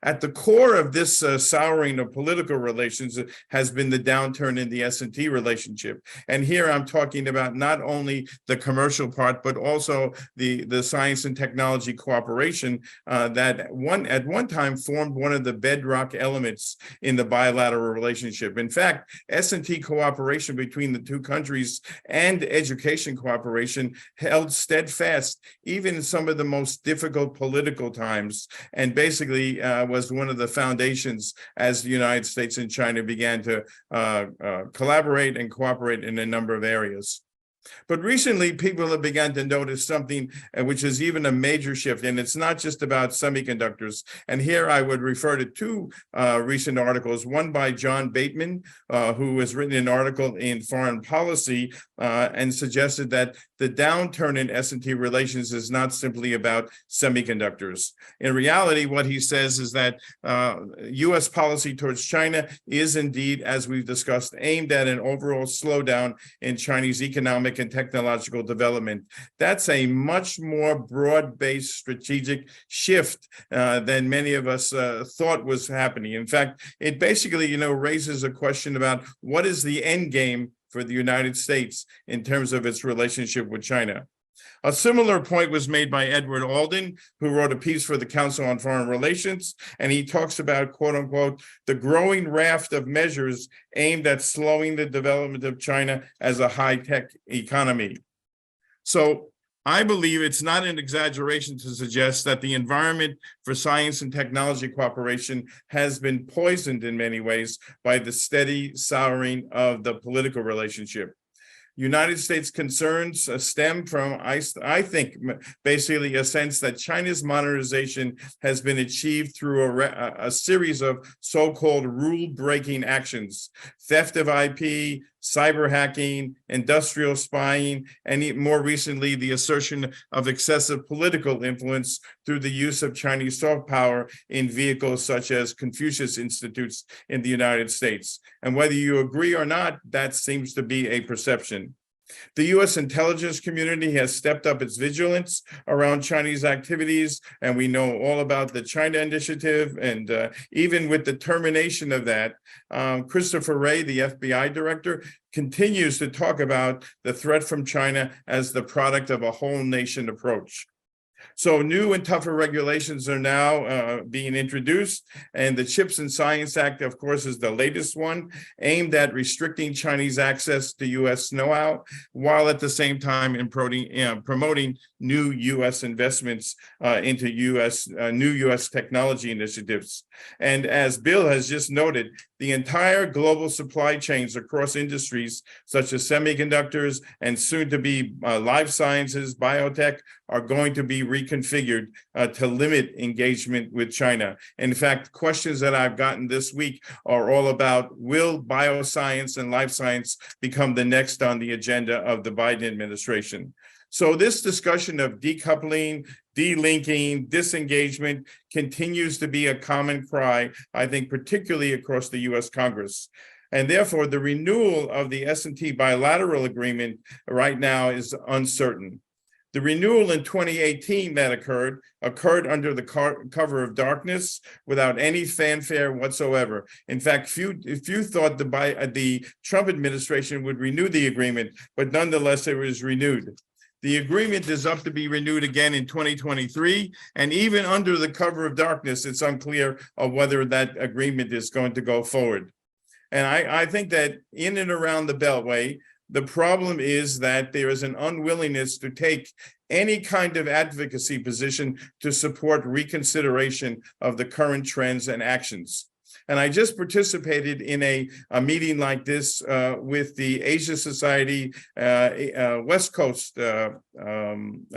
At the core of this souring of political relations has been the downturn in the S&T relationship. And here I'm talking about not only the commercial part, but also the science and technology cooperation that at one time formed one of the bedrock elements in the bilateral relationship. In fact, S&T cooperation between the 2 countries and education cooperation held steadfast, even in some of the most difficult political times, and basically was one of the foundations as the United States and China began to collaborate and cooperate in a number of areas. But recently, people have begun to notice something which is even a major shift, and it's not just about semiconductors. And here I would refer to 2 recent articles, one by John Bateman, who has written an article in Foreign Policy and suggested that the downturn in S&T relations is not simply about semiconductors. In reality, what he says is that U.S. policy towards China is indeed, as we've discussed, aimed at an overall slowdown in Chinese economic and technological development. That's a much more broad-based strategic shift than many of us thought was happening. In fact, it basically, raises a question about what is the end game for the United States in terms of its relationship with China. A similar point was made by Edward Alden, who wrote a piece for the Council on Foreign Relations, and he talks about, quote unquote, the growing raft of measures aimed at slowing the development of China as a high-tech economy. So I believe it's not an exaggeration to suggest that the environment for science and technology cooperation has been poisoned in many ways by the steady souring of the political relationship. United States concerns stem from, I think, basically a sense that China's modernization has been achieved through a series of so-called rule-breaking actions, theft of IP, cyber hacking, industrial spying, and more recently, the assertion of excessive political influence through the use of Chinese soft power in vehicles such as Confucius Institutes in the United States. And whether you agree or not, that seems to be a perception. The U.S. intelligence community has stepped up its vigilance around Chinese activities, and we know all about the China Initiative. And even with the termination of that, Christopher Wray, the FBI director, continues to talk about the threat from China as the product of a whole nation approach. So new and tougher regulations are now being introduced, and the Chips and Science Act, of course, is the latest one, aimed at restricting Chinese access to U.S. know-how, while at the same time promoting new U.S. investments into new U.S. technology initiatives. And as Bill has just noted, the entire global supply chains across industries such as semiconductors and soon to be life sciences, biotech, are going to be reconfigured to limit engagement with China. In fact, questions that I've gotten this week are all about, will bioscience and life science become the next on the agenda of the Biden administration? So this discussion of decoupling, delinking, disengagement continues to be a common cry, I think, particularly across the U.S. Congress. And therefore, the renewal of the S&T bilateral agreement right now is uncertain. The renewal in 2018 that occurred under the cover of darkness without any fanfare whatsoever. In fact, few thought the Trump administration would renew the agreement, but nonetheless, it was renewed. The agreement is up to be renewed again in 2023, and even under the cover of darkness, it's unclear of whether that agreement is going to go forward. And I think that in and around the Beltway, the problem is that there is an unwillingness to take any kind of advocacy position to support reconsideration of the current trends and actions. And I just participated in a meeting like this with the Asia Society West Coast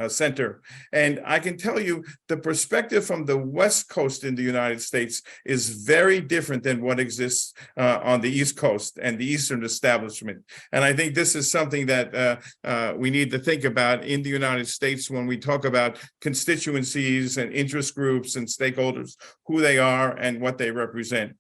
Center. And I can tell you the perspective from the West Coast in the United States is very different than what exists on the East Coast and the Eastern establishment. And I think this is something that we need to think about in the United States when we talk about constituencies and interest groups and stakeholders, who they are and what they represent.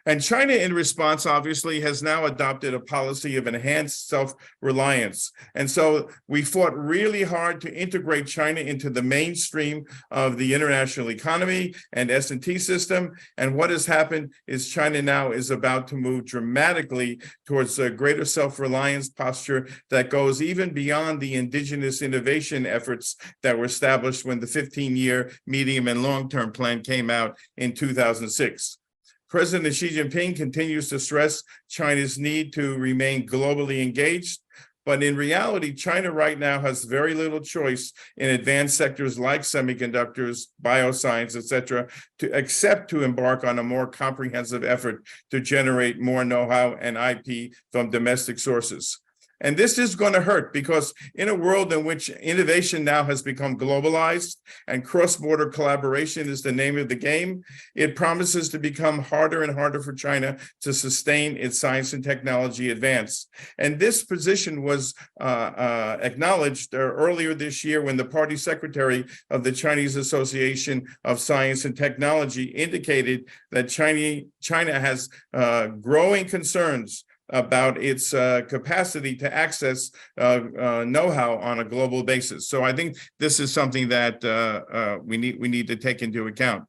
And China, in response, obviously, has now adopted a policy of enhanced self-reliance. And so we fought really hard to integrate China into the mainstream of the international economy and S&T system. And what has happened is China now is about to move dramatically towards a greater self-reliance posture that goes even beyond the indigenous innovation efforts that were established when the 15-year medium and long-term plan came out in 2006. President Xi Jinping continues to stress China's need to remain globally engaged, but in reality, China right now has very little choice in advanced sectors like semiconductors, bioscience, et cetera, except to embark on a more comprehensive effort to generate more know-how and IP from domestic sources. And this is going to hurt because in a world in which innovation now has become globalized and cross-border collaboration is the name of the game, it promises to become harder and harder for China to sustain its science and technology advance. And this position was acknowledged earlier this year when the party secretary of the Chinese Association of Science and Technology indicated that China has growing concerns about its capacity to access know-how on a global basis. So I think this is something that we need to take into account.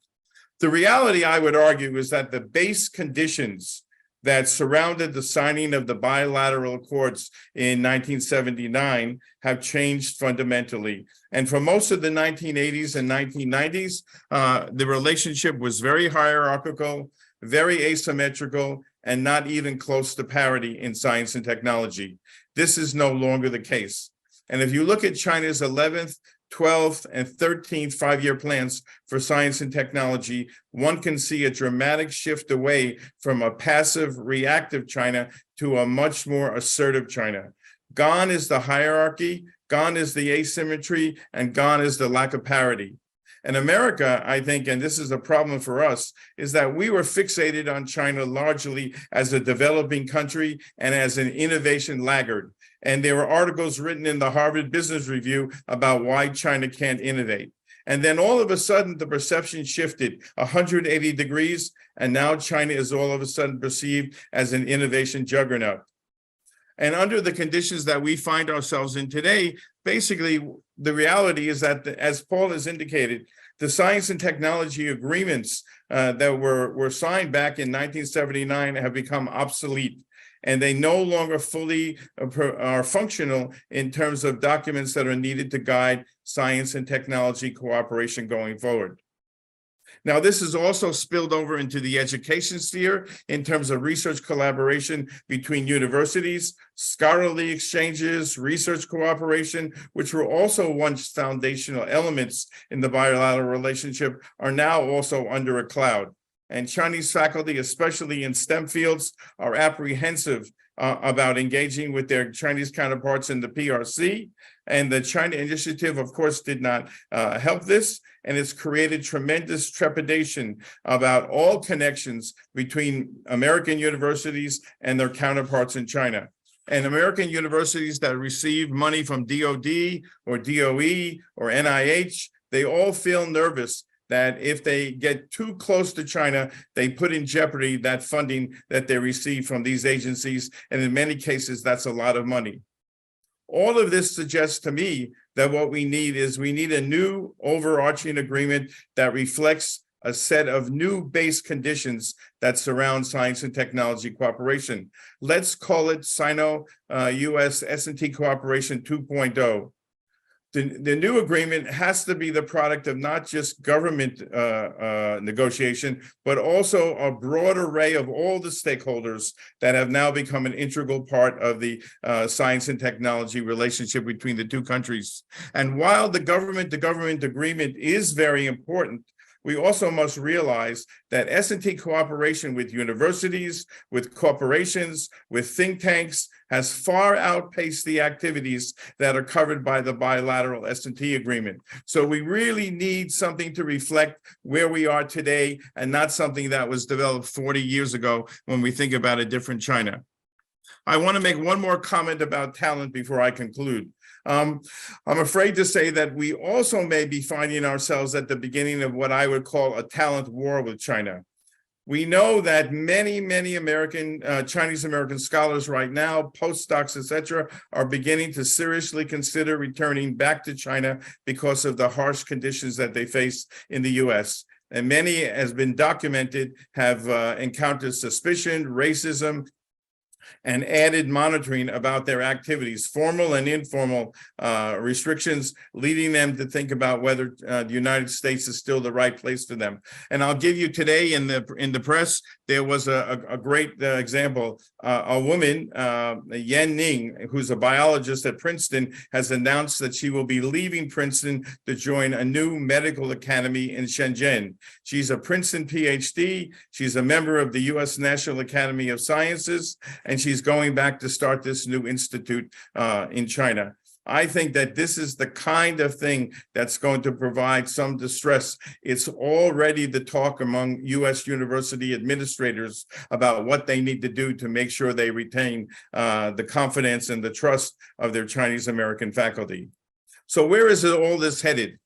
The reality, I would argue, is that the base conditions that surrounded the signing of the bilateral accords in 1979 have changed fundamentally. And for most of the 1980s and 1990s, the relationship was very hierarchical, very asymmetrical, and not even close to parity in science and technology. This is no longer the case. And if you look at China's 11th, 12th, and 13th five-year plans for science and technology, one can see a dramatic shift away from a passive, reactive China to a much more assertive China. Gone is the hierarchy, gone is the asymmetry, and gone is the lack of parity. And America, I think, and this is a problem for us, is that we were fixated on China largely as a developing country and as an innovation laggard. And there were articles written in the Harvard Business Review about why China can't innovate. And then all of a sudden, the perception shifted 180 degrees, and now China is all of a sudden perceived as an innovation juggernaut. And under the conditions that we find ourselves in today, basically, the reality is that, as Paul has indicated, the science and technology agreements that were signed back in 1979 have become obsolete. And they no longer fully are functional in terms of documents that are needed to guide science and technology cooperation going forward. Now, this is also spilled over into the education sphere in terms of research collaboration between universities, scholarly exchanges, research cooperation, which were also once foundational elements in the bilateral relationship, are now also under a cloud. And Chinese faculty, especially in STEM fields, are apprehensive about engaging with their Chinese counterparts in the PRC. And the China Initiative, of course, did not help this. And it's created tremendous trepidation about all connections between American universities and their counterparts in China. And American universities that receive money from DOD or DOE or NIH, they all feel nervous that if they get too close to China, they put in jeopardy that funding that they receive from these agencies. And in many cases, that's a lot of money. All of this suggests to me that what we need a new overarching agreement that reflects a set of new base conditions that surround science and technology cooperation. Let's call it Sino-US S&T Cooperation 2.0. The new agreement has to be the product of not just government negotiation, but also a broad array of all the stakeholders that have now become an integral part of the science and technology relationship between the two countries. And while the government-to-government agreement is very important, we also must realize that S&T cooperation with universities, with corporations, with think tanks has far outpaced the activities that are covered by the bilateral S&T agreement. So we really need something to reflect where we are today and not something that was developed 40 years ago when we think about a different China. I want to make one more comment about talent before I conclude. I'm afraid to say that we also may be finding ourselves at the beginning of what I would call a talent war with China. We know that many Chinese American scholars right now, postdocs, et cetera, are beginning to seriously consider returning back to China because of the harsh conditions that they face in the US. And many, has been documented, have encountered suspicion, racism, and added monitoring about their activities, formal and informal restrictions, leading them to think about whether the United States is still the right place for them. And I'll give you today in the press, there was a great example. A woman, Yan Ning, who's a biologist at Princeton, has announced that she will be leaving Princeton to join a new medical academy in Shenzhen. She's a Princeton PhD. She's a member of the U.S. National Academy of Sciences, and she's going back to start this new institute in China. I think that this is the kind of thing that's going to provide some distress. It's already the talk among U.S. university administrators about what they need to do to make sure they retain the confidence and the trust of their Chinese American faculty. So where is all this headed?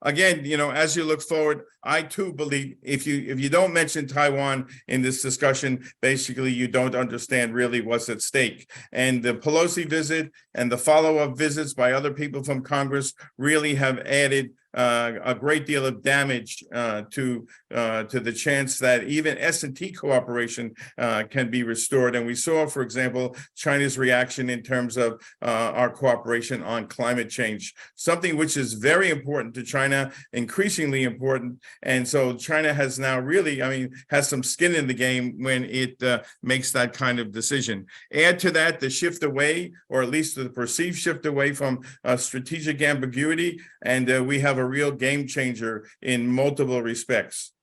Again, as you look forward, I too believe if you don't mention Taiwan in this discussion, basically you don't understand really what's at stake. And the Pelosi visit and the follow-up visits by other people from Congress really have added a great deal of damage to the chance that even S&T cooperation can be restored. And we saw, for example, China's reaction in terms of our cooperation on climate change, something which is very important to China, increasingly important. And so China has now really, has some skin in the game when it makes that kind of decision. Add to that the shift away, or at least the perceived shift away from strategic ambiguity, and we have a real game changer in multiple respects.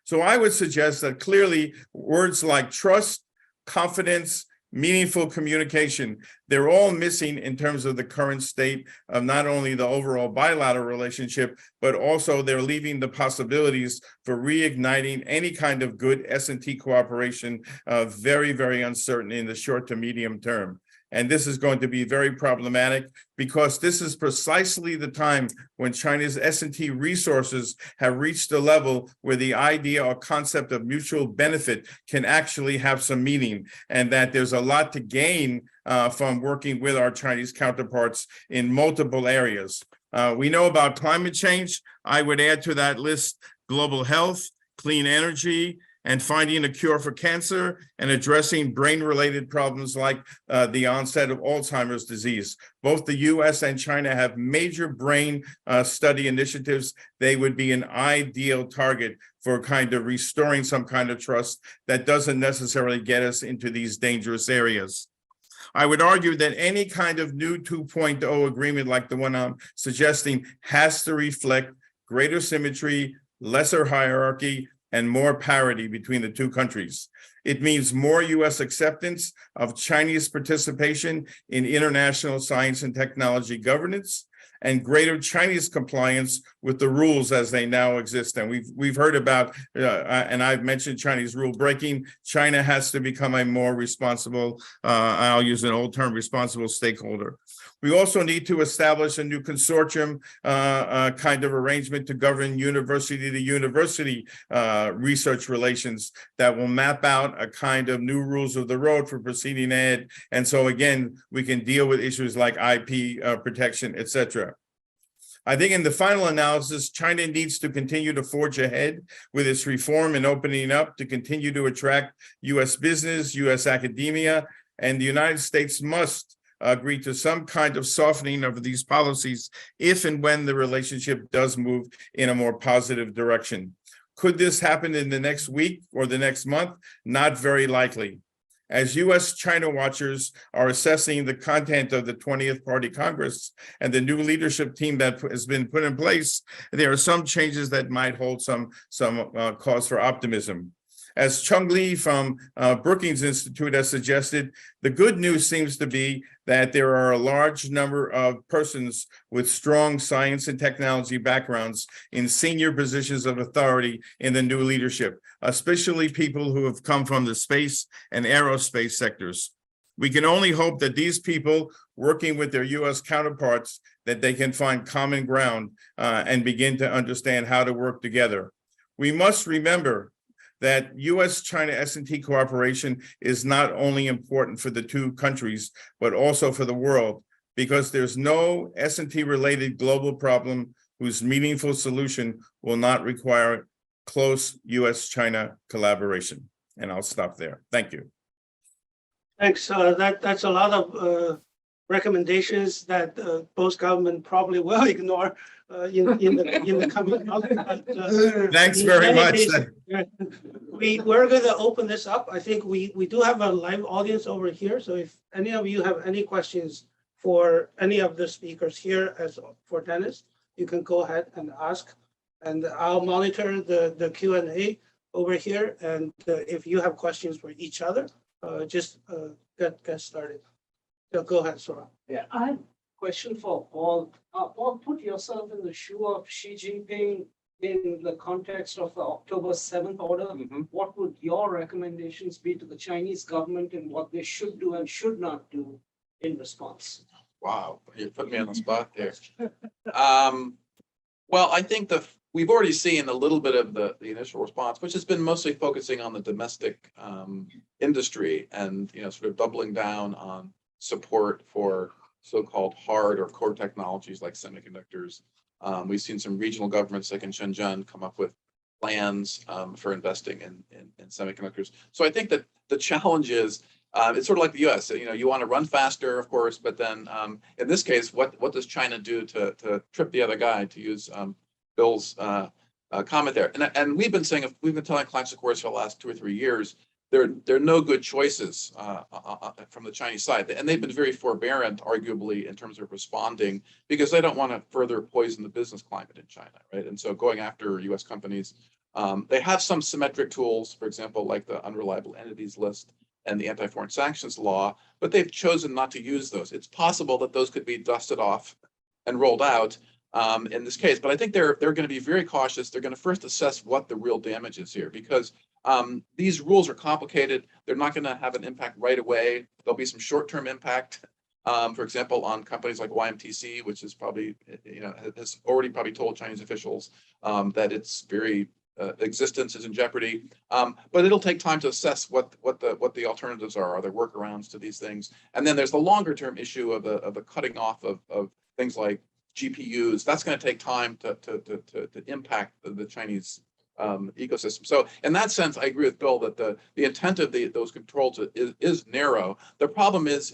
So I would suggest that clearly words like trust, confidence, meaningful communication, they're all missing in terms of the current state of not only the overall bilateral relationship, but also they're leaving the possibilities for reigniting any kind of good S&T cooperation very, very uncertain in the short to medium term. And this is going to be very problematic because this is precisely the time when China's S&T resources have reached a level where the idea or concept of mutual benefit can actually have some meaning, and that there's a lot to gain from working with our Chinese counterparts in multiple areas. We know about climate change. I would add to that list global health, clean energy, and finding a cure for cancer, and addressing brain-related problems like the onset of Alzheimer's disease. Both the U.S. and China have major brain study initiatives. They would be an ideal target for kind of restoring some kind of trust that doesn't necessarily get us into these dangerous areas. I would argue that any kind of new 2.0 agreement like the one I'm suggesting has to reflect greater symmetry, lesser hierarchy, and more parity between the two countries. It means more U.S. acceptance of Chinese participation in international science and technology governance, and greater Chinese compliance with the rules as they now exist. And we've heard about, and I've mentioned Chinese rule breaking. China has to become a more responsible, I'll use an old term, responsible stakeholder. We also need to establish a new consortium kind of arrangement to govern university to university research relations that will map out a kind of new rules of the road for proceeding ahead. And so again, we can deal with issues like IP protection, et cetera. I think in the final analysis, China needs to continue to forge ahead with its reform and opening up to continue to attract U.S. business, U.S. academia, and the United States must agree to some kind of softening of these policies if and when the relationship does move in a more positive direction. Could this happen in the next week or the next month? Not very likely. As U.S. China watchers are assessing the content of the 20th Party Congress and the new leadership team that has been put in place, there are some changes that might hold some cause for optimism. As Chung Lee from Brookings Institute has suggested, the good news seems to be that there are a large number of persons with strong science and technology backgrounds in senior positions of authority in the new leadership, especially people who have come from the space and aerospace sectors. We can only hope that these people, working with their U.S. counterparts, that they can find common ground and begin to understand how to work together. We must remember that U.S.-China S&T cooperation is not only important for the two countries, but also for the world, because there's no S&T related global problem whose meaningful solution will not require close U.S.-China collaboration. And I'll stop there. Thank you. Thanks. That's a lot of recommendations that both government probably will ignore in the coming month. Thanks very much. We're going to open this up. I think we do have a live audience over here. So if any of you have any questions for any of the speakers here, as for Dennis, you can go ahead and ask, and I'll monitor the Q&A over here. And if you have questions for each other, just get started. So go ahead, Sora. Yeah, I have a question for Paul. Paul, put yourself in the shoe of Xi Jinping in the context of the October 7th order. Mhm. What would your recommendations be to the Chinese government and what they should do and should not do in response? Wow, you put me on the spot there. Well, I think we've already seen a little bit of the initial response, which has been mostly focusing on the domestic industry and sort of doubling down on support for so-called hard or core technologies like semiconductors. We've seen some regional governments like in Shenzhen come up with plans for investing in semiconductors. So I think that the challenge is it's sort of like the U.S. You know, you want to run faster, of course, but then in this case, what does China do to trip the other guy? To use Bill's comment there, and we've been saying, we've been telling clients, of course, for the last 2 or 3 years, there are no good choices from the Chinese side, and they've been very forbearant, arguably, in terms of responding because they don't want to further poison the business climate in China, right? And so going after U.S. companies, they have some symmetric tools, for example, like the unreliable entities list and the anti-foreign sanctions law, but they've chosen not to use those. It's possible that those could be dusted off and rolled out in this case, but I think they're going to be very cautious. They're going to first assess what the real damage is here, because these rules are complicated. They're not going to have an impact right away. There'll be some short-term impact, for example, on companies like YMTC, which is probably, has already probably told Chinese officials that its very existence is in jeopardy. But it'll take time to assess what the alternatives are. Are there workarounds to these things? And then there's the longer-term issue of the cutting off of things like GPUs. That's going to take time to impact the Chinese ecosystem. So in that sense, I agree with Bill that the intent of those controls is narrow. The problem is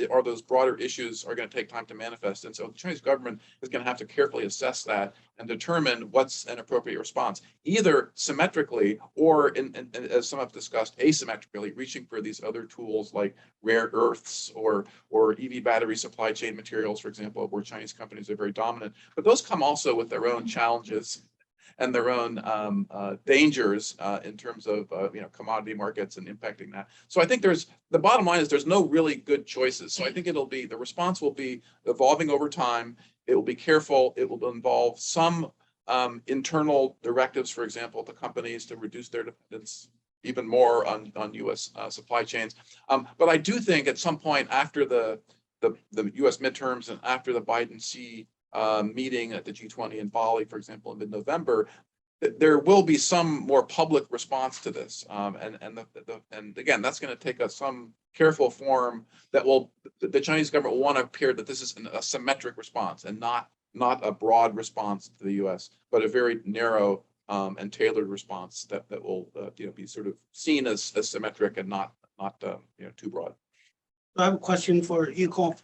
are those broader issues are going to take time to manifest. And so the Chinese government is going to have to carefully assess that and determine what's an appropriate response, either symmetrically or, as some have discussed, asymmetrically, reaching for these other tools like rare earths or EV battery supply chain materials, for example, where Chinese companies are very dominant. But those come also with their own challenges and their own dangers in terms of commodity markets and impacting that. So I think the bottom line is there's no really good choices. So I think the response will be evolving over time. It will be careful. It will involve some internal directives, for example, to companies to reduce their dependence even more on U.S. Supply chains. But I do think at some point after the U.S. midterms and after the Biden-Xi meeting at the G20 in Bali, for example, in mid-November, there will be some more public response to this. And again, that's going to take some careful form that the Chinese government will want to appear that this is a symmetric response and not a broad response to the U.S., but a very narrow and tailored response that will be sort of seen as symmetric and not too broad. I have a question for you, Kong.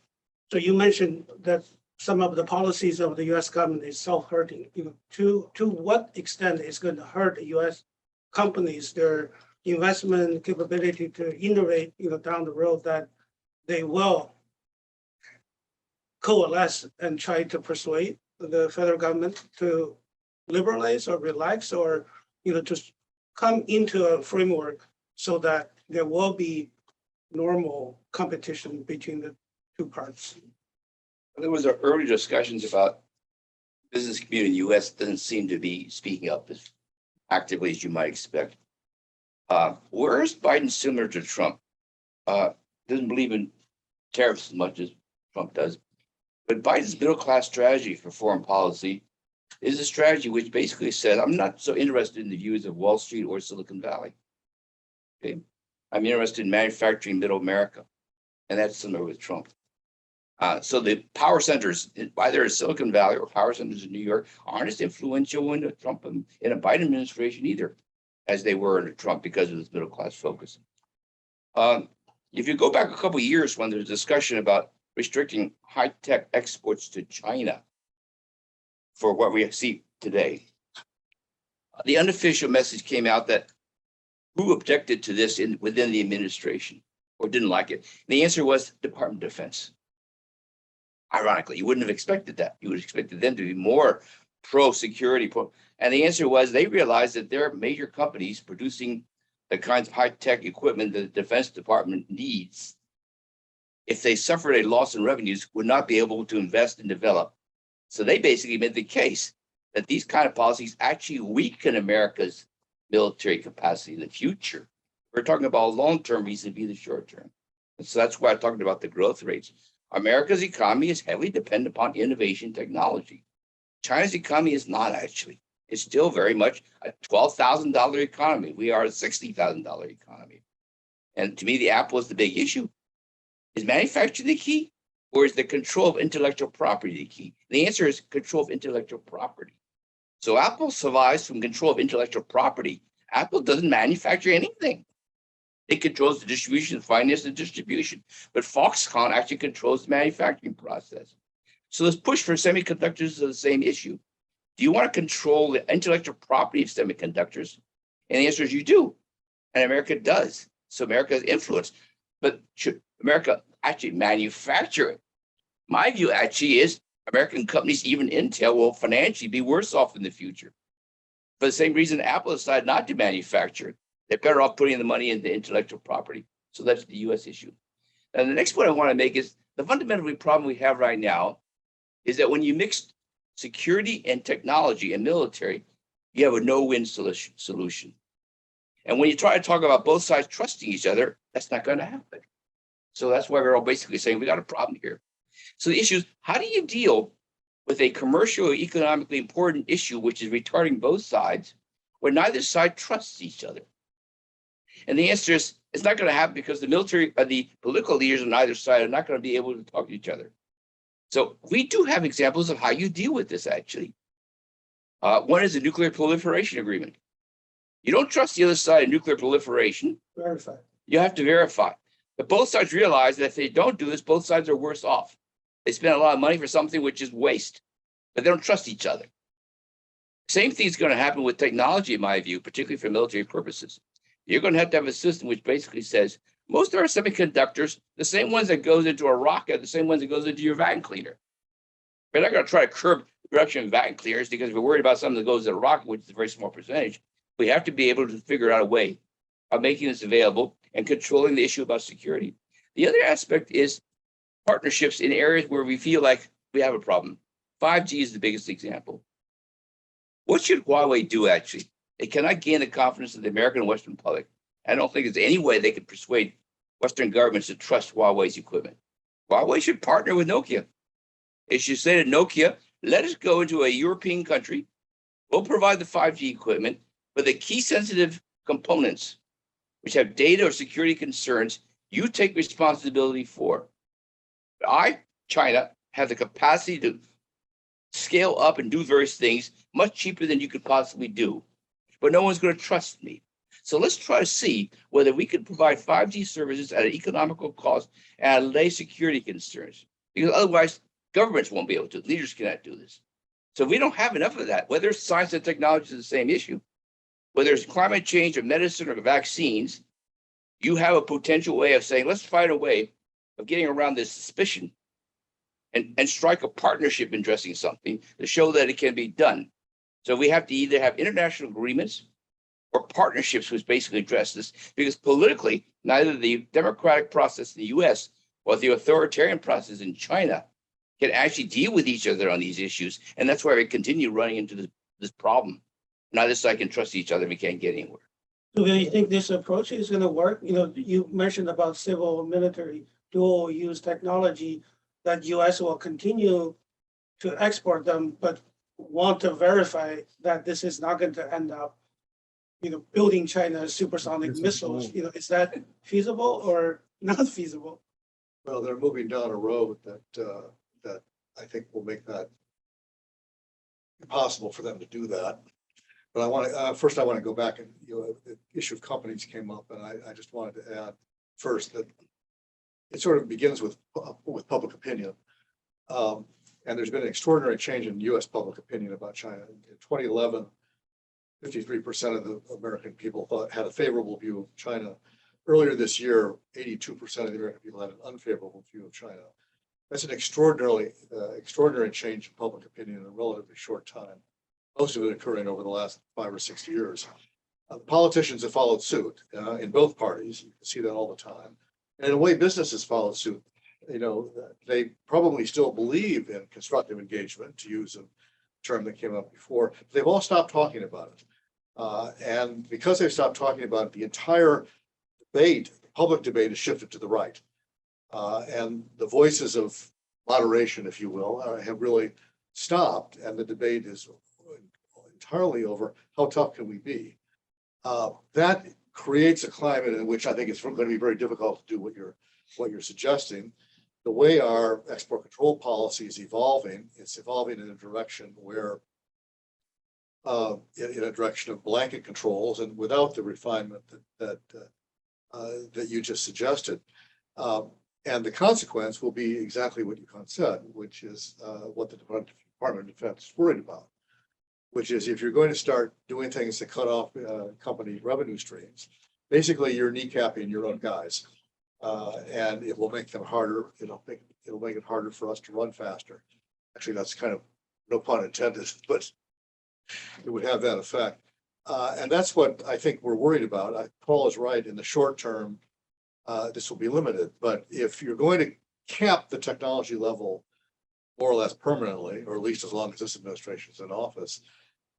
So you mentioned that some of the policies of the U.S. government is self-hurting. To what extent is going to hurt the U.S. companies, their investment capability to innovate, down the road, that they will coalesce and try to persuade the federal government to liberalize or relax or just come into a framework so that there will be normal competition between the two parts. There was early discussions about business community in the U.S. doesn't seem to be speaking up as actively as you might expect. Where is Biden similar to Trump? Doesn't believe in tariffs as much as Trump does. But Biden's middle-class strategy for foreign policy is a strategy which basically said, I'm not so interested in the views of Wall Street or Silicon Valley. Okay? I'm interested in manufacturing middle America. And that's similar with Trump. So the power centers, either in Silicon Valley or power centers in New York, aren't as influential in a Trump in a Biden administration either, as they were under Trump because of this middle class focus. If you go back a couple of years when there's discussion about restricting high-tech exports to China for what we see today, the unofficial message came out that who objected to this within the administration or didn't like it? And the answer was Department of Defense. Ironically, you wouldn't have expected that. You would have expected them to be more pro-security. And the answer was they realized that there are major companies producing the kinds of high-tech equipment that the Defense Department needs. If they suffered a loss in revenues, would not be able to invest and develop. So they basically made the case that these kind of policies actually weaken America's military capacity in the future. We're talking about long-term vis-a-vis the short-term. And so that's why I talked about the growth rates. America's economy is heavily dependent upon innovation technology. China's economy is not actually. It's still very much a $12,000 economy. We are a $60,000 economy. And to me, the apple is the big issue. Is manufacturing the key? Or is the control of intellectual property the key? The answer is control of intellectual property. So Apple survives from control of intellectual property. Apple doesn't manufacture anything. It controls the distribution, finance, and distribution. But Foxconn actually controls the manufacturing process. So this push for semiconductors is the same issue. Do you want to control the intellectual property of semiconductors? And the answer is you do. And America does. So America has influence. But should America actually manufacture it? My view actually is American companies, even Intel, will financially be worse off in the future. For the same reason Apple decided not to manufacture it. They're better off putting the money into intellectual property. So that's the US issue. And the next point I want to make is the fundamental problem we have right now is that when you mix security and technology and military, you have a no-win solution. And when you try to talk about both sides trusting each other, that's not going to happen. So that's why we're all basically saying we got a problem here. So the issue is, how do you deal with a commercial or economically important issue, which is retarding both sides, where neither side trusts each other? And the answer is, it's not going to happen because the military or the political leaders on either side are not going to be able to talk to each other. So we do have examples of how you deal with this, actually. One is the nuclear proliferation agreement. You don't trust the other side in nuclear proliferation. Verify. You have to verify. But both sides realize that if they don't do this, both sides are worse off. They spend a lot of money for something which is waste, but they don't trust each other. Same thing is going to happen with technology, in my view, particularly for military purposes. You're going to have a system which basically says, most of our semiconductors, the same ones that goes into a rocket, the same ones that goes into your vacuum cleaner. We're not going to try to curb the production of vacuum cleaners because we're worried about something that goes into a rocket, which is a very small percentage. We have to be able to figure out a way of making this available and controlling the issue about security. The other aspect is partnerships in areas where we feel like we have a problem. 5G is the biggest example. What should Huawei do, actually? It cannot gain the confidence of the American and Western public. I don't think there's any way they could persuade Western governments to trust Huawei's equipment. Huawei should partner with Nokia. It should say to Nokia, let us go into a European country. We'll provide the 5G equipment, but the key sensitive components, which have data or security concerns, you take responsibility for. China, have the capacity to scale up and do various things much cheaper than you could possibly do. But no one's going to trust me. So let's try to see whether we can provide 5G services at an economical cost and allay security concerns. Because otherwise, governments won't be able to. Leaders cannot do this. So we don't have enough of that. Whether science and technology is the same issue, whether it's climate change or medicine or vaccines, you have a potential way of saying, let's find a way of getting around this suspicion and strike a partnership in addressing something to show that it can be done. So we have to either have international agreements or partnerships which basically address this, because politically, neither the democratic process in the US or the authoritarian process in China can actually deal with each other on these issues. And that's why we continue running into this problem. Neither side can trust each other. We can't get anywhere. Do you think this approach is going to work? You know, you mentioned about civil military dual use technology that US will continue to export them, but want to verify that this is not going to end up, building China's supersonic missiles. Is that feasible or not feasible? Well, they're moving down a road that I think will make that impossible for them to do that. But I want to first I want to go back and the issue of companies came up, and I just wanted to add first that it sort of begins with public opinion, and there's been an extraordinary change in U.S. public opinion about China. In 2011, 53% of the American people had a favorable view of China. Earlier this year, 82% of the American people had an unfavorable view of China. That's an extraordinary change in public opinion in a relatively short time. Most of it occurring over the last 5 or 6 years. Politicians have followed suit in both parties. You can see that all the time. And in a way, businesses follow suit. They probably still believe in constructive engagement, to use a term that came up before. But they've all stopped talking about it. And because they've stopped talking about it, the entire debate, the public debate, has shifted to the right. And the voices of moderation, if you will, have really stopped. And the debate is entirely over how tough can we be. That creates a climate in which I think it's going to be very difficult to do what you're suggesting. the way our export control policy is evolving, it's evolving in a direction where in a direction of blanket controls and without the refinement that you just suggested. And the consequence will be exactly what Yukon said, which is what the Department of Defense is worried about, which is if you're going to start doing things to cut off company revenue streams, basically you're kneecapping your own guys. And it will make them harder. It'll make it harder for us to run faster. Actually, that's kind of no pun intended, but it would have that effect. And that's what I think we're worried about. Paul is right. In the short term, this will be limited. But if you're going to cap the technology level more or less permanently, or at least as long as this administration is in office,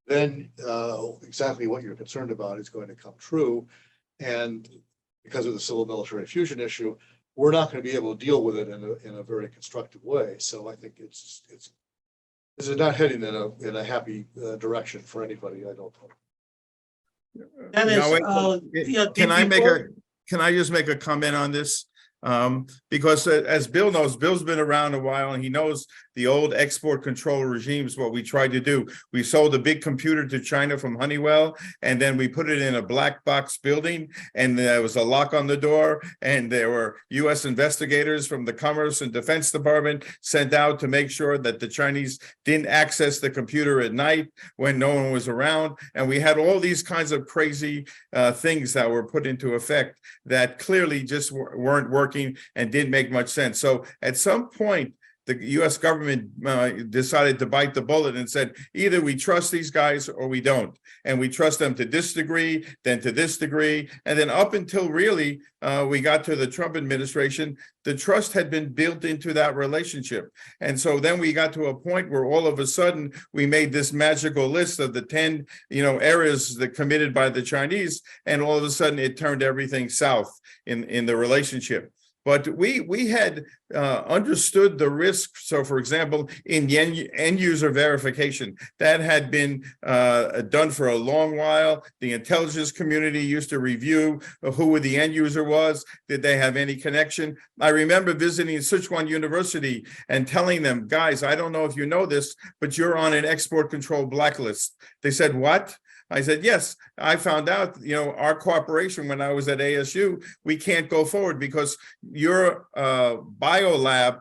then exactly what you're concerned about is going to come true. And because of the civil military fusion issue, we're not going to be able to deal with it in a very constructive way. So I think this is not heading in a happy direction for anybody, I don't think. That is, yeah, Can I just make a comment on this? Because as Bill knows, Bill's been around a while and he knows the old export control regimes. What we tried to do, we sold a big computer to China from Honeywell, and then we put it in a black box building, and there was a lock on the door, and there were U.S. investigators from the Commerce and Defense Department sent out to make sure that the Chinese didn't access the computer at night when no one was around. And we had all these kinds of crazy things that were put into effect that clearly just weren't working and didn't make much sense. So at some point, the U.S. government decided to bite the bullet and said, either we trust these guys or we don't. And we trust them to this degree, then to this degree. And then up until really we got to the Trump administration, the trust had been built into that relationship. And so then we got to a point where all of a sudden we made this magical list of the 10 areas that committed by the Chinese. And all of a sudden it turned everything south in the relationship. But we had understood the risk. So, for example, in end user verification, that had been done for a long while. The intelligence community used to review who the end user was. Did they have any connection? I remember visiting Sichuan University and telling them, guys, I don't know if you know this, but you're on an export control blacklist. They said, what? I said, yes, I found out, our cooperation when I was at ASU, we can't go forward because your bio lab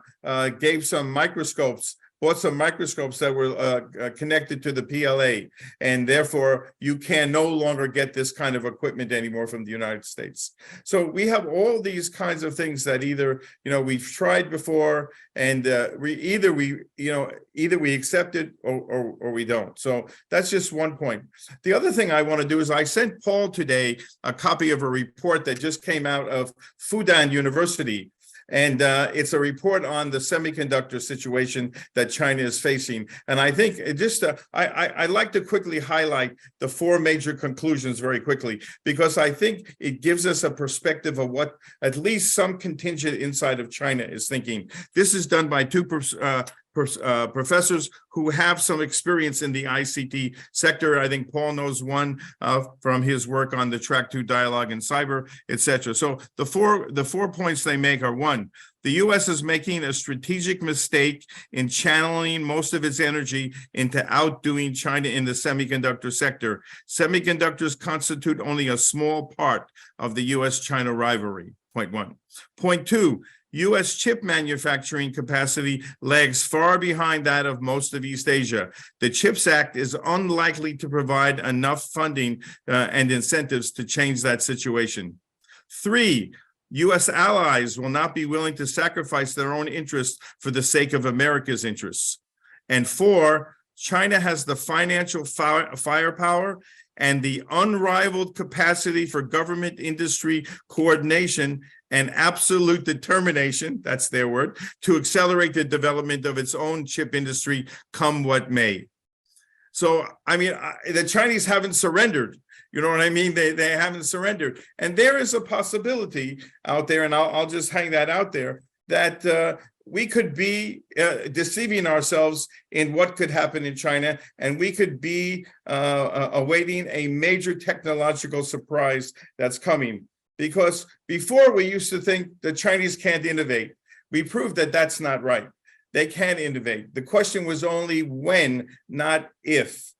gave some microscopes, bought some microscopes that were connected to the PLA, and therefore you can no longer get this kind of equipment anymore from the United States. So we have all these kinds of things that either we've tried before, and either we accept it or we don't. So that's just one point. The other thing I want to do is I sent Paul today a copy of a report that just came out of Fudan University. And it's a report on the semiconductor situation that China is facing. And I think I'd like to quickly highlight the 4 major conclusions very quickly, because I think it gives us a perspective of what at least some contingent inside of China is thinking. This is done by 2 professors who have some experience in the ICT sector. I think Paul knows one from his work on the Track 2 dialogue and cyber, etc. So the four points they make are: 1, the U.S. is making a strategic mistake in channeling most of its energy into outdoing China in the semiconductor sector. Semiconductors constitute only a small part of the U.S. China rivalry. Point 1. Point 2. U.S. chip manufacturing capacity lags far behind that of most of East Asia. The CHIPS Act is unlikely to provide enough funding and incentives to change that situation. 3, U.S. allies will not be willing to sacrifice their own interests for the sake of America's interests. And 4, China has the financial firepower and the unrivaled capacity for government industry coordination and absolute determination, that's their word, to accelerate the development of its own chip industry, come what may. So, I mean, the Chinese haven't surrendered. You know what I mean? They haven't surrendered. And there is a possibility out there, and I'll just hang that out there, that we could be deceiving ourselves in what could happen in China, and we could be awaiting a major technological surprise that's coming. Because before we used to think the Chinese can't innovate. We proved that that's not right. They can innovate. The question was only when, not if.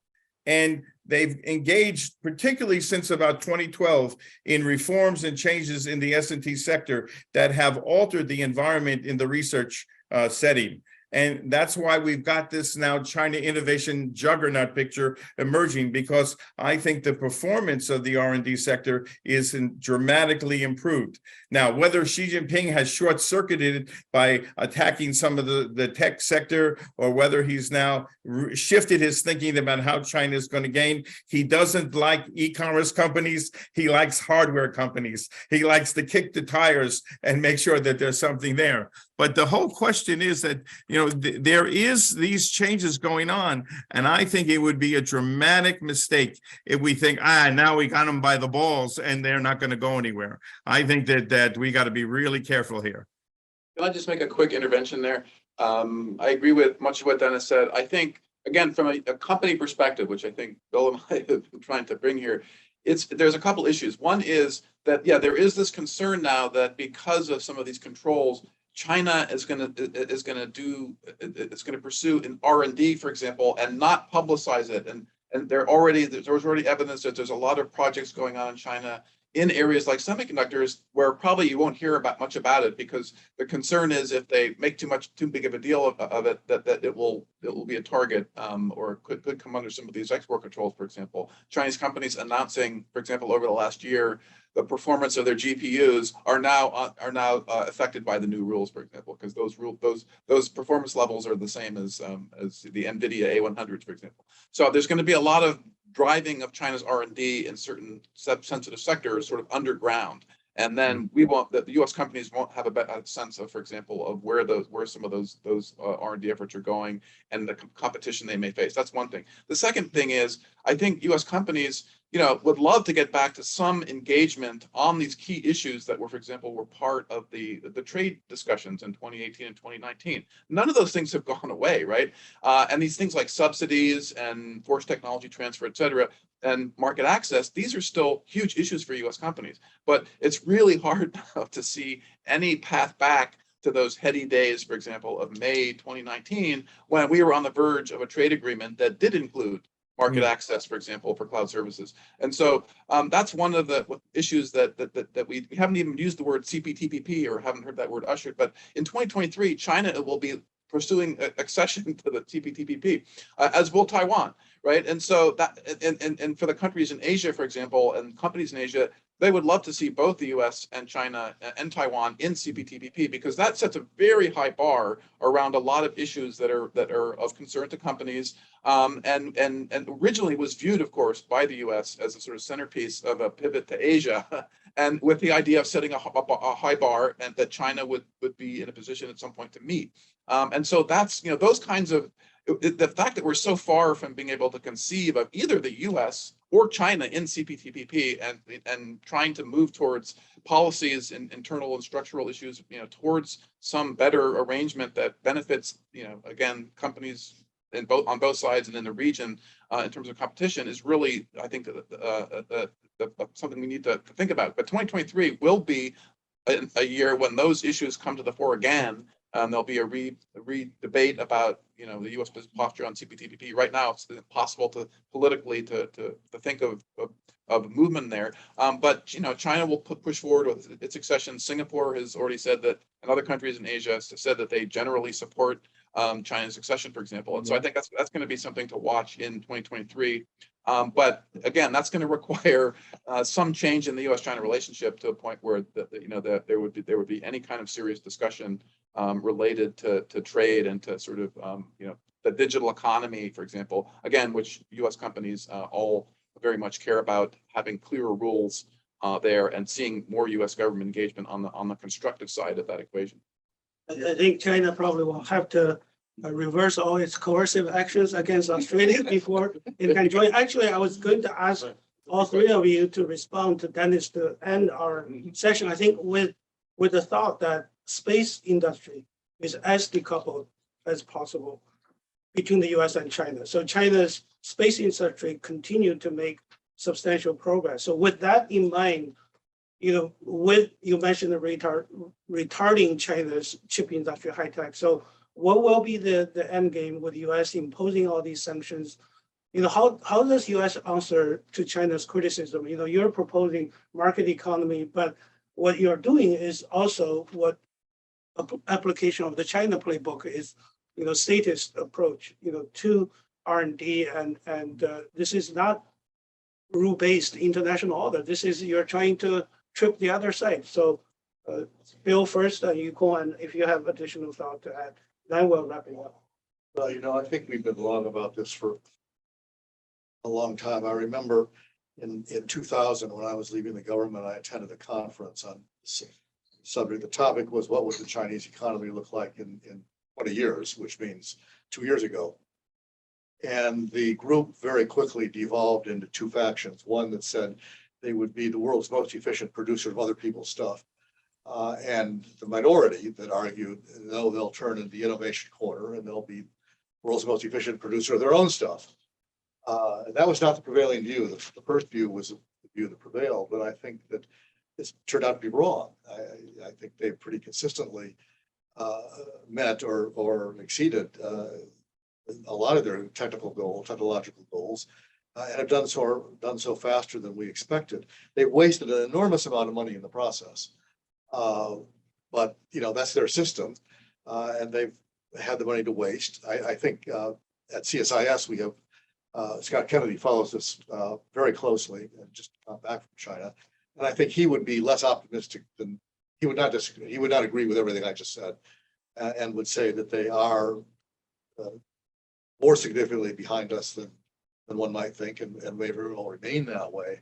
And they've engaged, particularly since about 2012, in reforms and changes in the S&T sector that have altered the environment in the research setting. And that's why we've got this now China innovation juggernaut picture emerging, because I think the performance of the R&D sector is dramatically improved. Now, whether Xi Jinping has short-circuited by attacking some of the tech sector, or whether he's now shifted his thinking about how China is going to gain, he doesn't like e-commerce companies. He likes hardware companies. He likes to kick the tires and make sure that there's something there. But the whole question is that, there is these changes going on, and I think it would be a dramatic mistake if we think, now we got them by the balls and they're not going to go anywhere. I think that we got to be really careful here. Can I just make a quick intervention there? I agree with much of what Dennis said. I think, again, from a company perspective, which I think Bill and I have been trying to bring here, there's a couple issues. One is that, there is this concern now that because of some of these controls, China is going to pursue an R&D, for example, and not publicize it. And there's already evidence that there's a lot of projects going on in China in areas like semiconductors, where probably you won't hear much about it, because the concern is if they make too big of a deal of it, that it will be a target, or could come under some of these export controls. For example, Chinese companies announcing, for example, over the last year, the performance of their GPUs are now affected by the new rules, for example, because those performance levels are the same as the NVIDIA A100s, for example. So there's going to be a lot of driving of China's R&D in certain sensitive sectors sort of underground. And then the U.S. companies won't have a sense of, for example, of where some of those R&D efforts are going and the competition they may face. That's one thing. The second thing is, I think U.S. companies, would love to get back to some engagement on these key issues that were, for example, part of the trade discussions in 2018 and 2019. None of those things have gone away, right? And these things like subsidies and forced technology transfer, et cetera, and market access, these are still huge issues for U.S. companies. But it's really hard now to see any path back to those heady days, for example, of May 2019, when we were on the verge of a trade agreement that did include market access, for example, for cloud services. And so that's one of the issues that we haven't even used the word CPTPP, or haven't heard that word ushered. But in 2023, China will be pursuing accession to the CPTPP, as will Taiwan, right? And so that, and for the countries in Asia, for example, and companies in Asia, they would love to see both the U.S. and China and Taiwan in CPTPP, because that sets a very high bar around a lot of issues that are of concern to companies, and originally was viewed, of course, by the U.S. as a sort of centerpiece of a pivot to Asia, and with the idea of setting a high bar, and that China would be in a position at some point to meet. And so that's, those kinds of, the fact that we're so far from being able to conceive of either the U.S. or China in CPTPP, and trying to move towards policies and internal and structural issues, towards some better arrangement that benefits, again, companies on both sides and in the region, in terms of competition, is really, I think, something we need to think about. But 2023 will be a year when those issues come to the fore again. There'll be a re-debate about, the U.S. posture on CPTPP. Right now, it's impossible to politically to think of movement there. But China will push forward with its accession. Singapore has already said that, and other countries in Asia have said that they generally support China's accession, for example. And so I think that's going to be something to watch in 2023. But again, that's going to require some change in the U.S.-China relationship, to a point where there would be any kind of serious discussion related to trade and to sort of the digital economy, for example, again, which U.S. companies all very much care about, having clearer rules there, and seeing more U.S. government engagement on the constructive side of that equation. I think China probably will have to reverse all its coercive actions against Australia before it can join. Actually, I was going to ask all three of you to respond to Dennis to end our session. I think with the thought that space industry is as decoupled as possible between the US and China. So China's space industry continued to make substantial progress. So with that in mind, with, you mentioned the retarding China's chip industry high tech. So what will be the end game with US imposing all these sanctions? How does US answer to China's criticism? You're proposing market economy, but what you're doing is also what application of the China playbook is, statist approach, to R&D, and this is not rule-based international order. This is, you're trying to trip the other side. So Bill first, and you go, and if you have additional thought to add, then we'll wrap it up. Well, I think we've been long about this for a long time. I remember in 2000, when I was leaving the government, I attended a conference on this subject. The topic was, what would the Chinese economy look like in 20 years, which means 2 years ago. And the group very quickly devolved into two factions. One that said they would be the world's most efficient producer of other people's stuff. And the minority that argued, no, they'll turn into the innovation corner and they'll be the world's most efficient producer of their own stuff. That was not the prevailing view. The first view was the view that prevailed, but I think that it's turned out to be wrong. I think they pretty consistently met or exceeded a lot of their technological goals, and have done so faster than we expected. They've wasted an enormous amount of money in the process, but that's their system, and they've had the money to waste. I think at CSIS we have Scott Kennedy follows this very closely, and just got back from China, and I think he would be less optimistic than he would not disagree. He would not agree with everything I just said, and would say that they are more significantly behind us than one might think, and may very well remain that way.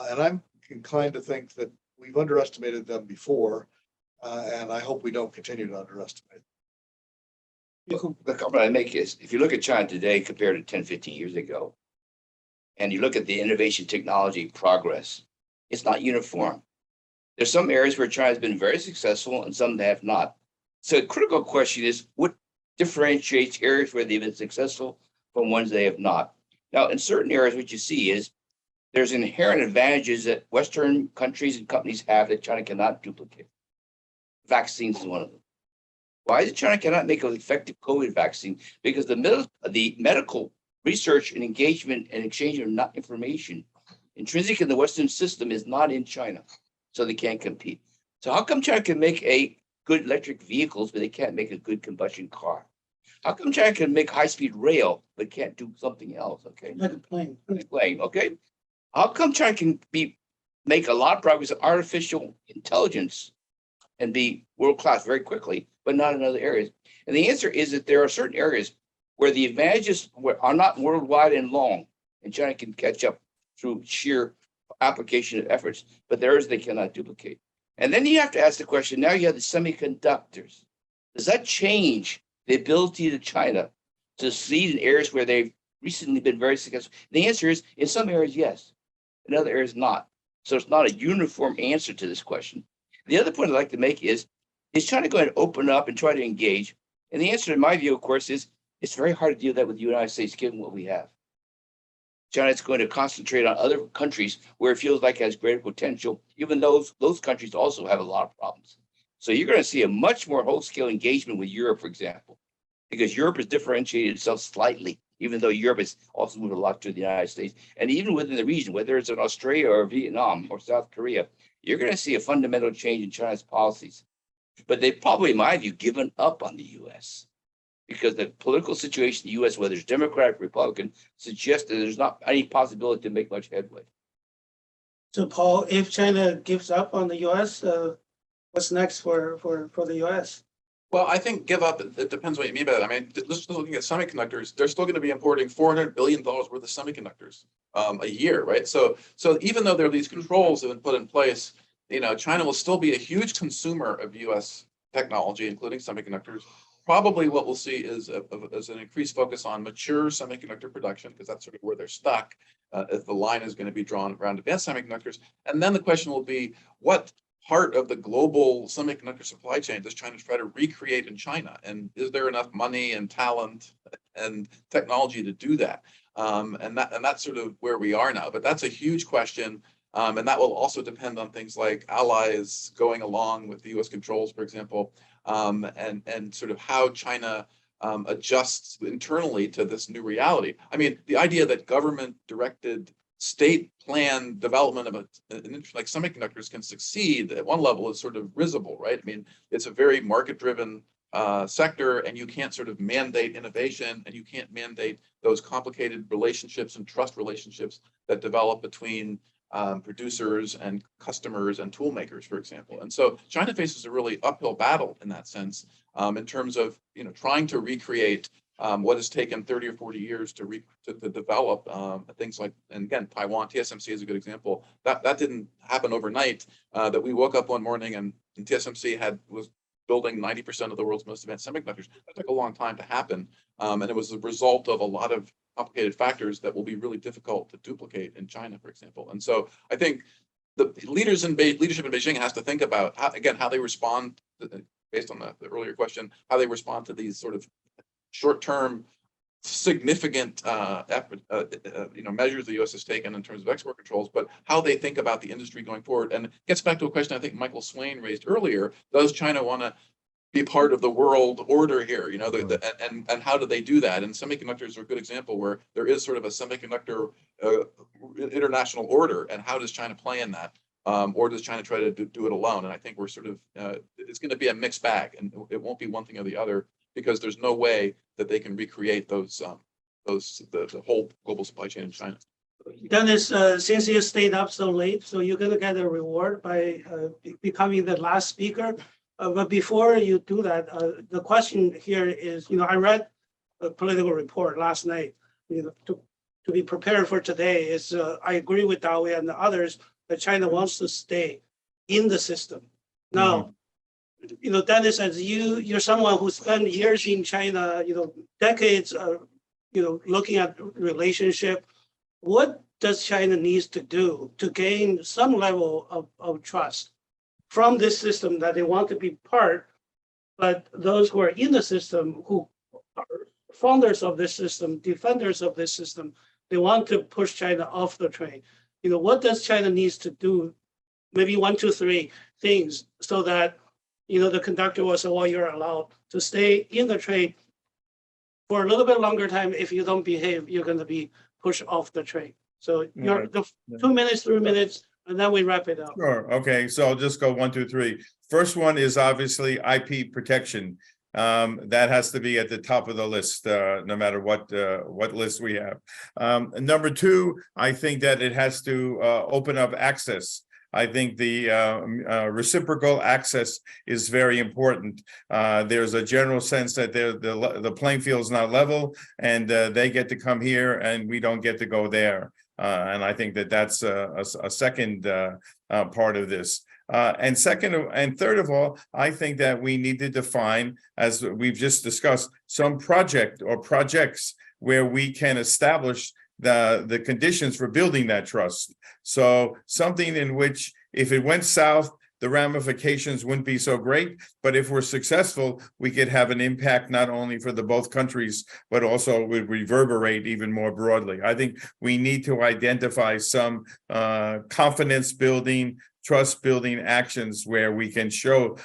And I'm inclined to think that we've underestimated them before, and I hope we don't continue to underestimate. The comment I make is, if you look at China today compared to 10, 15 years ago, and you look at the innovation technology progress, it's not uniform. There's some areas where China has been very successful and some that have not. So a critical question is, what differentiates areas where they've been successful from ones they have not? Now, in certain areas, what you see is there's inherent advantages that Western countries and companies have that China cannot duplicate. Vaccines is one of them. Why is it China cannot make an effective COVID vaccine? Because the medical research and engagement and exchange of information intrinsic in the Western system is not in China, so they can't compete. So how come China can make a good electric vehicles, but they can't make a good combustion car? How come China can make high-speed rail, but can't do something else? Okay, Like a plane. Okay. How come China can make a lot of progress in artificial intelligence and be world-class very quickly, but not in other areas? And the answer is that there are certain areas where the advantages are not worldwide and long, and China can catch up through sheer application of efforts, but there is they cannot duplicate. And then you have to ask the question, now you have the semiconductors. Does that change the ability of China to succeed in areas where they've recently been very successful? The answer is, in some areas, yes. In other areas, not. So it's not a uniform answer to this question. The other point I'd like to make is China going to open up and try to engage? And the answer, in my view, of course, is it's very hard to do that with the United States, given what we have. China is going to concentrate on other countries where it feels like it has greater potential, even though those countries also have a lot of problems. So you're going to see a much more whole-scale engagement with Europe, for example, because Europe has differentiated itself slightly, even though Europe has also moved a lot to the United States. And even within the region, whether it's in Australia or Vietnam or South Korea, you're going to see a fundamental change in China's policies. But they've probably, in my view, given up on the U.S. because the political situation in the U.S., whether it's Democratic or Republican, suggests that there's not any possibility to make much headway. So Paul, if China gives up on the US, what's next for the US? Well, I think give up, it depends what you mean by that. I mean, just looking at semiconductors, they're still going to be importing $400 billion worth of semiconductors a year, right? So even though there are these controls that have been put in place, China will still be a huge consumer of US technology, including semiconductors. Probably what we'll see is an increased focus on mature semiconductor production, because that's sort of where they're stuck, if the line is going to be drawn around advanced semiconductors. And then the question will be, what part of the global semiconductor supply chain does China try to recreate in China? And is there enough money and talent and technology to do that? And that's sort of where we are now. But that's a huge question. And that will also depend on things like allies going along with the US controls, for example, and sort of how China adjusts internally to this new reality. I mean, the idea that government-directed state plan development of an industry like semiconductors can succeed at one level is sort of risible, right? I mean, it's a very market-driven sector, and you can't sort of mandate innovation, and you can't mandate those complicated relationships and trust relationships that develop between producers and customers and tool makers, for example. And so China faces a really uphill battle in that sense, in terms of trying to recreate what has taken 30 or 40 years to develop things like, and again, Taiwan, TSMC is a good example. That didn't happen overnight. That we woke up one morning and TSMC was building 90% of the world's most advanced semiconductors. That took a long time to happen, and it was the result of a lot of complicated factors that will be really difficult to duplicate in China, for example. And so I think the leadership in Beijing has to think about how they respond, based on the earlier question, how they respond to these sort of short-term, significant measures the U.S. has taken in terms of export controls, but how they think about the industry going forward. And it gets back to a question I think Michael Swain raised earlier: does China want to be part of the world order here? And how do they do that? And semiconductors are a good example where there is sort of a semiconductor international order. And how does China play in that? Or does China try to do it alone? And I think we're sort of it's going to be a mixed bag, and it won't be one thing or the other, because there's no way that they can recreate the whole global supply chain in China. Dennis, since you stayed up so late, so you're gonna get a reward by becoming the last speaker. But before you do that, the question here is, I read a political report last night, to be prepared for today is, I agree with Dawei and the others that China wants to stay in the system. Now, Dennis, as you're someone who spent years in China, decades, looking at relationship, what does China needs to do to gain some level of trust from this system that they want to be part, but those who are in the system, who are founders of this system, defenders of this system, they want to push China off the train. What does China needs to do? Maybe 1, 2, 3 things so that the conductor will say, well, you're allowed to stay in the train for a little bit longer time. If you don't behave, you're going to be pushed off the train. So you're the 2 minutes, 3 minutes, and then we wrap it up. Sure. Okay. So I'll just go 1, 2, 3. First one is obviously IP protection. That has to be at the top of the list, no matter what list we have. Number 2, I think that it has to open up access. I think the reciprocal access is very important. There's a general sense that the playing field is not level, and they get to come here and we don't get to go there. And I think that that's a second part of this. And second and third of all, I think that we need to define, as we've just discussed, some project or projects where we can establish the conditions for building that trust. So something in which, if it went south, the ramifications wouldn't be so great. But if we're successful, we could have an impact not only for the both countries, but also would reverberate even more broadly. I think we need to identify some confidence building, trust building actions where we can show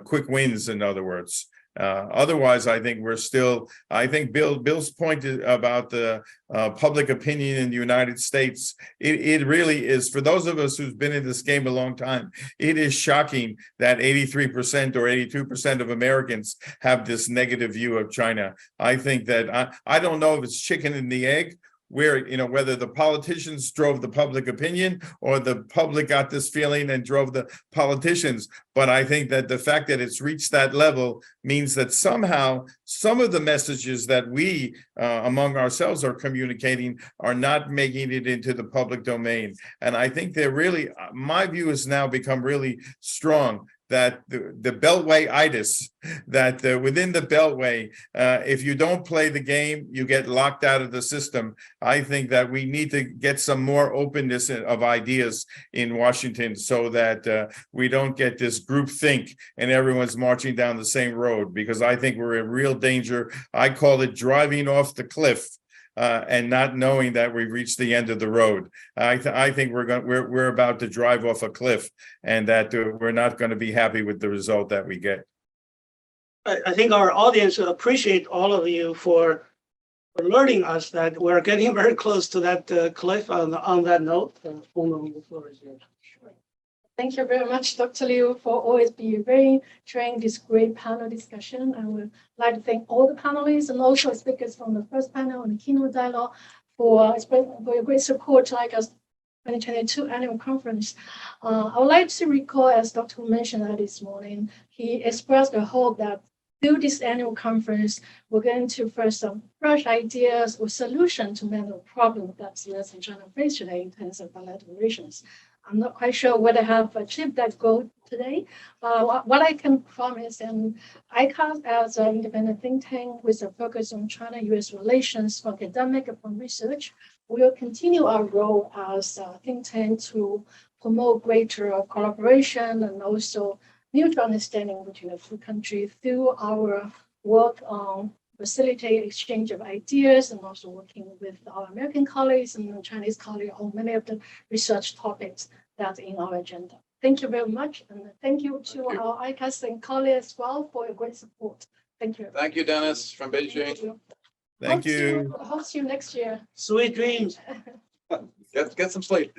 quick wins, in other words. Otherwise, I think we're still, I think Bill's point about the public opinion in the United States, it really is, for those of us who've been in this game a long time, it is shocking that 83% or 82% of Americans have this negative view of China. I think that, I don't know if it's chicken and the egg, where, whether the politicians drove the public opinion or the public got this feeling and drove the politicians. But I think that the fact that it's reached that level means that somehow some of the messages that we among ourselves are communicating are not making it into the public domain. And I think they're really, my view has now become really strong, that the Beltway-itis, that within the Beltway, if you don't play the game, you get locked out of the system. I think that we need to get some more openness of ideas in Washington so that we don't get this groupthink and everyone's marching down the same road, because I think we're in real danger. I call it driving off the cliff. and not knowing that we've reached the end of the road. I think we're about to drive off a cliff, and that we're not going to be happy with the result that we get. I think our audience will appreciate all of you for alerting us that we're getting very close to that cliff. On that note, the floor is yours. Thank you very much, Dr. Liu, for always being very trained this great panel discussion. I would like to thank all the panelists and also speakers from the first panel and the keynote dialogue for your great support to ICAS 2022 annual conference. I would like to recall, as Dr. Wu mentioned this morning, he expressed the hope that through this annual conference, we're going to first some fresh ideas or solutions to many problems that U.S. and China face today in terms of bilateral relations. I'm not quite sure whether I have achieved that goal today. What I can promise, and ICAS as an independent think tank with a focus on China-U.S. relations for academic and from research, we will continue our role as a think tank to promote greater collaboration and also mutual understanding between the two countries through our work on facilitate exchange of ideas and also working with our American colleagues and Chinese colleagues on many of the research topics that are in our agenda. Thank you very much. And thank you to our ICAS and colleagues as well for your great support. Thank you. Thank you, Dennis from Beijing. Thank you. Hope to see you next year. Sweet dreams. Get some sleep.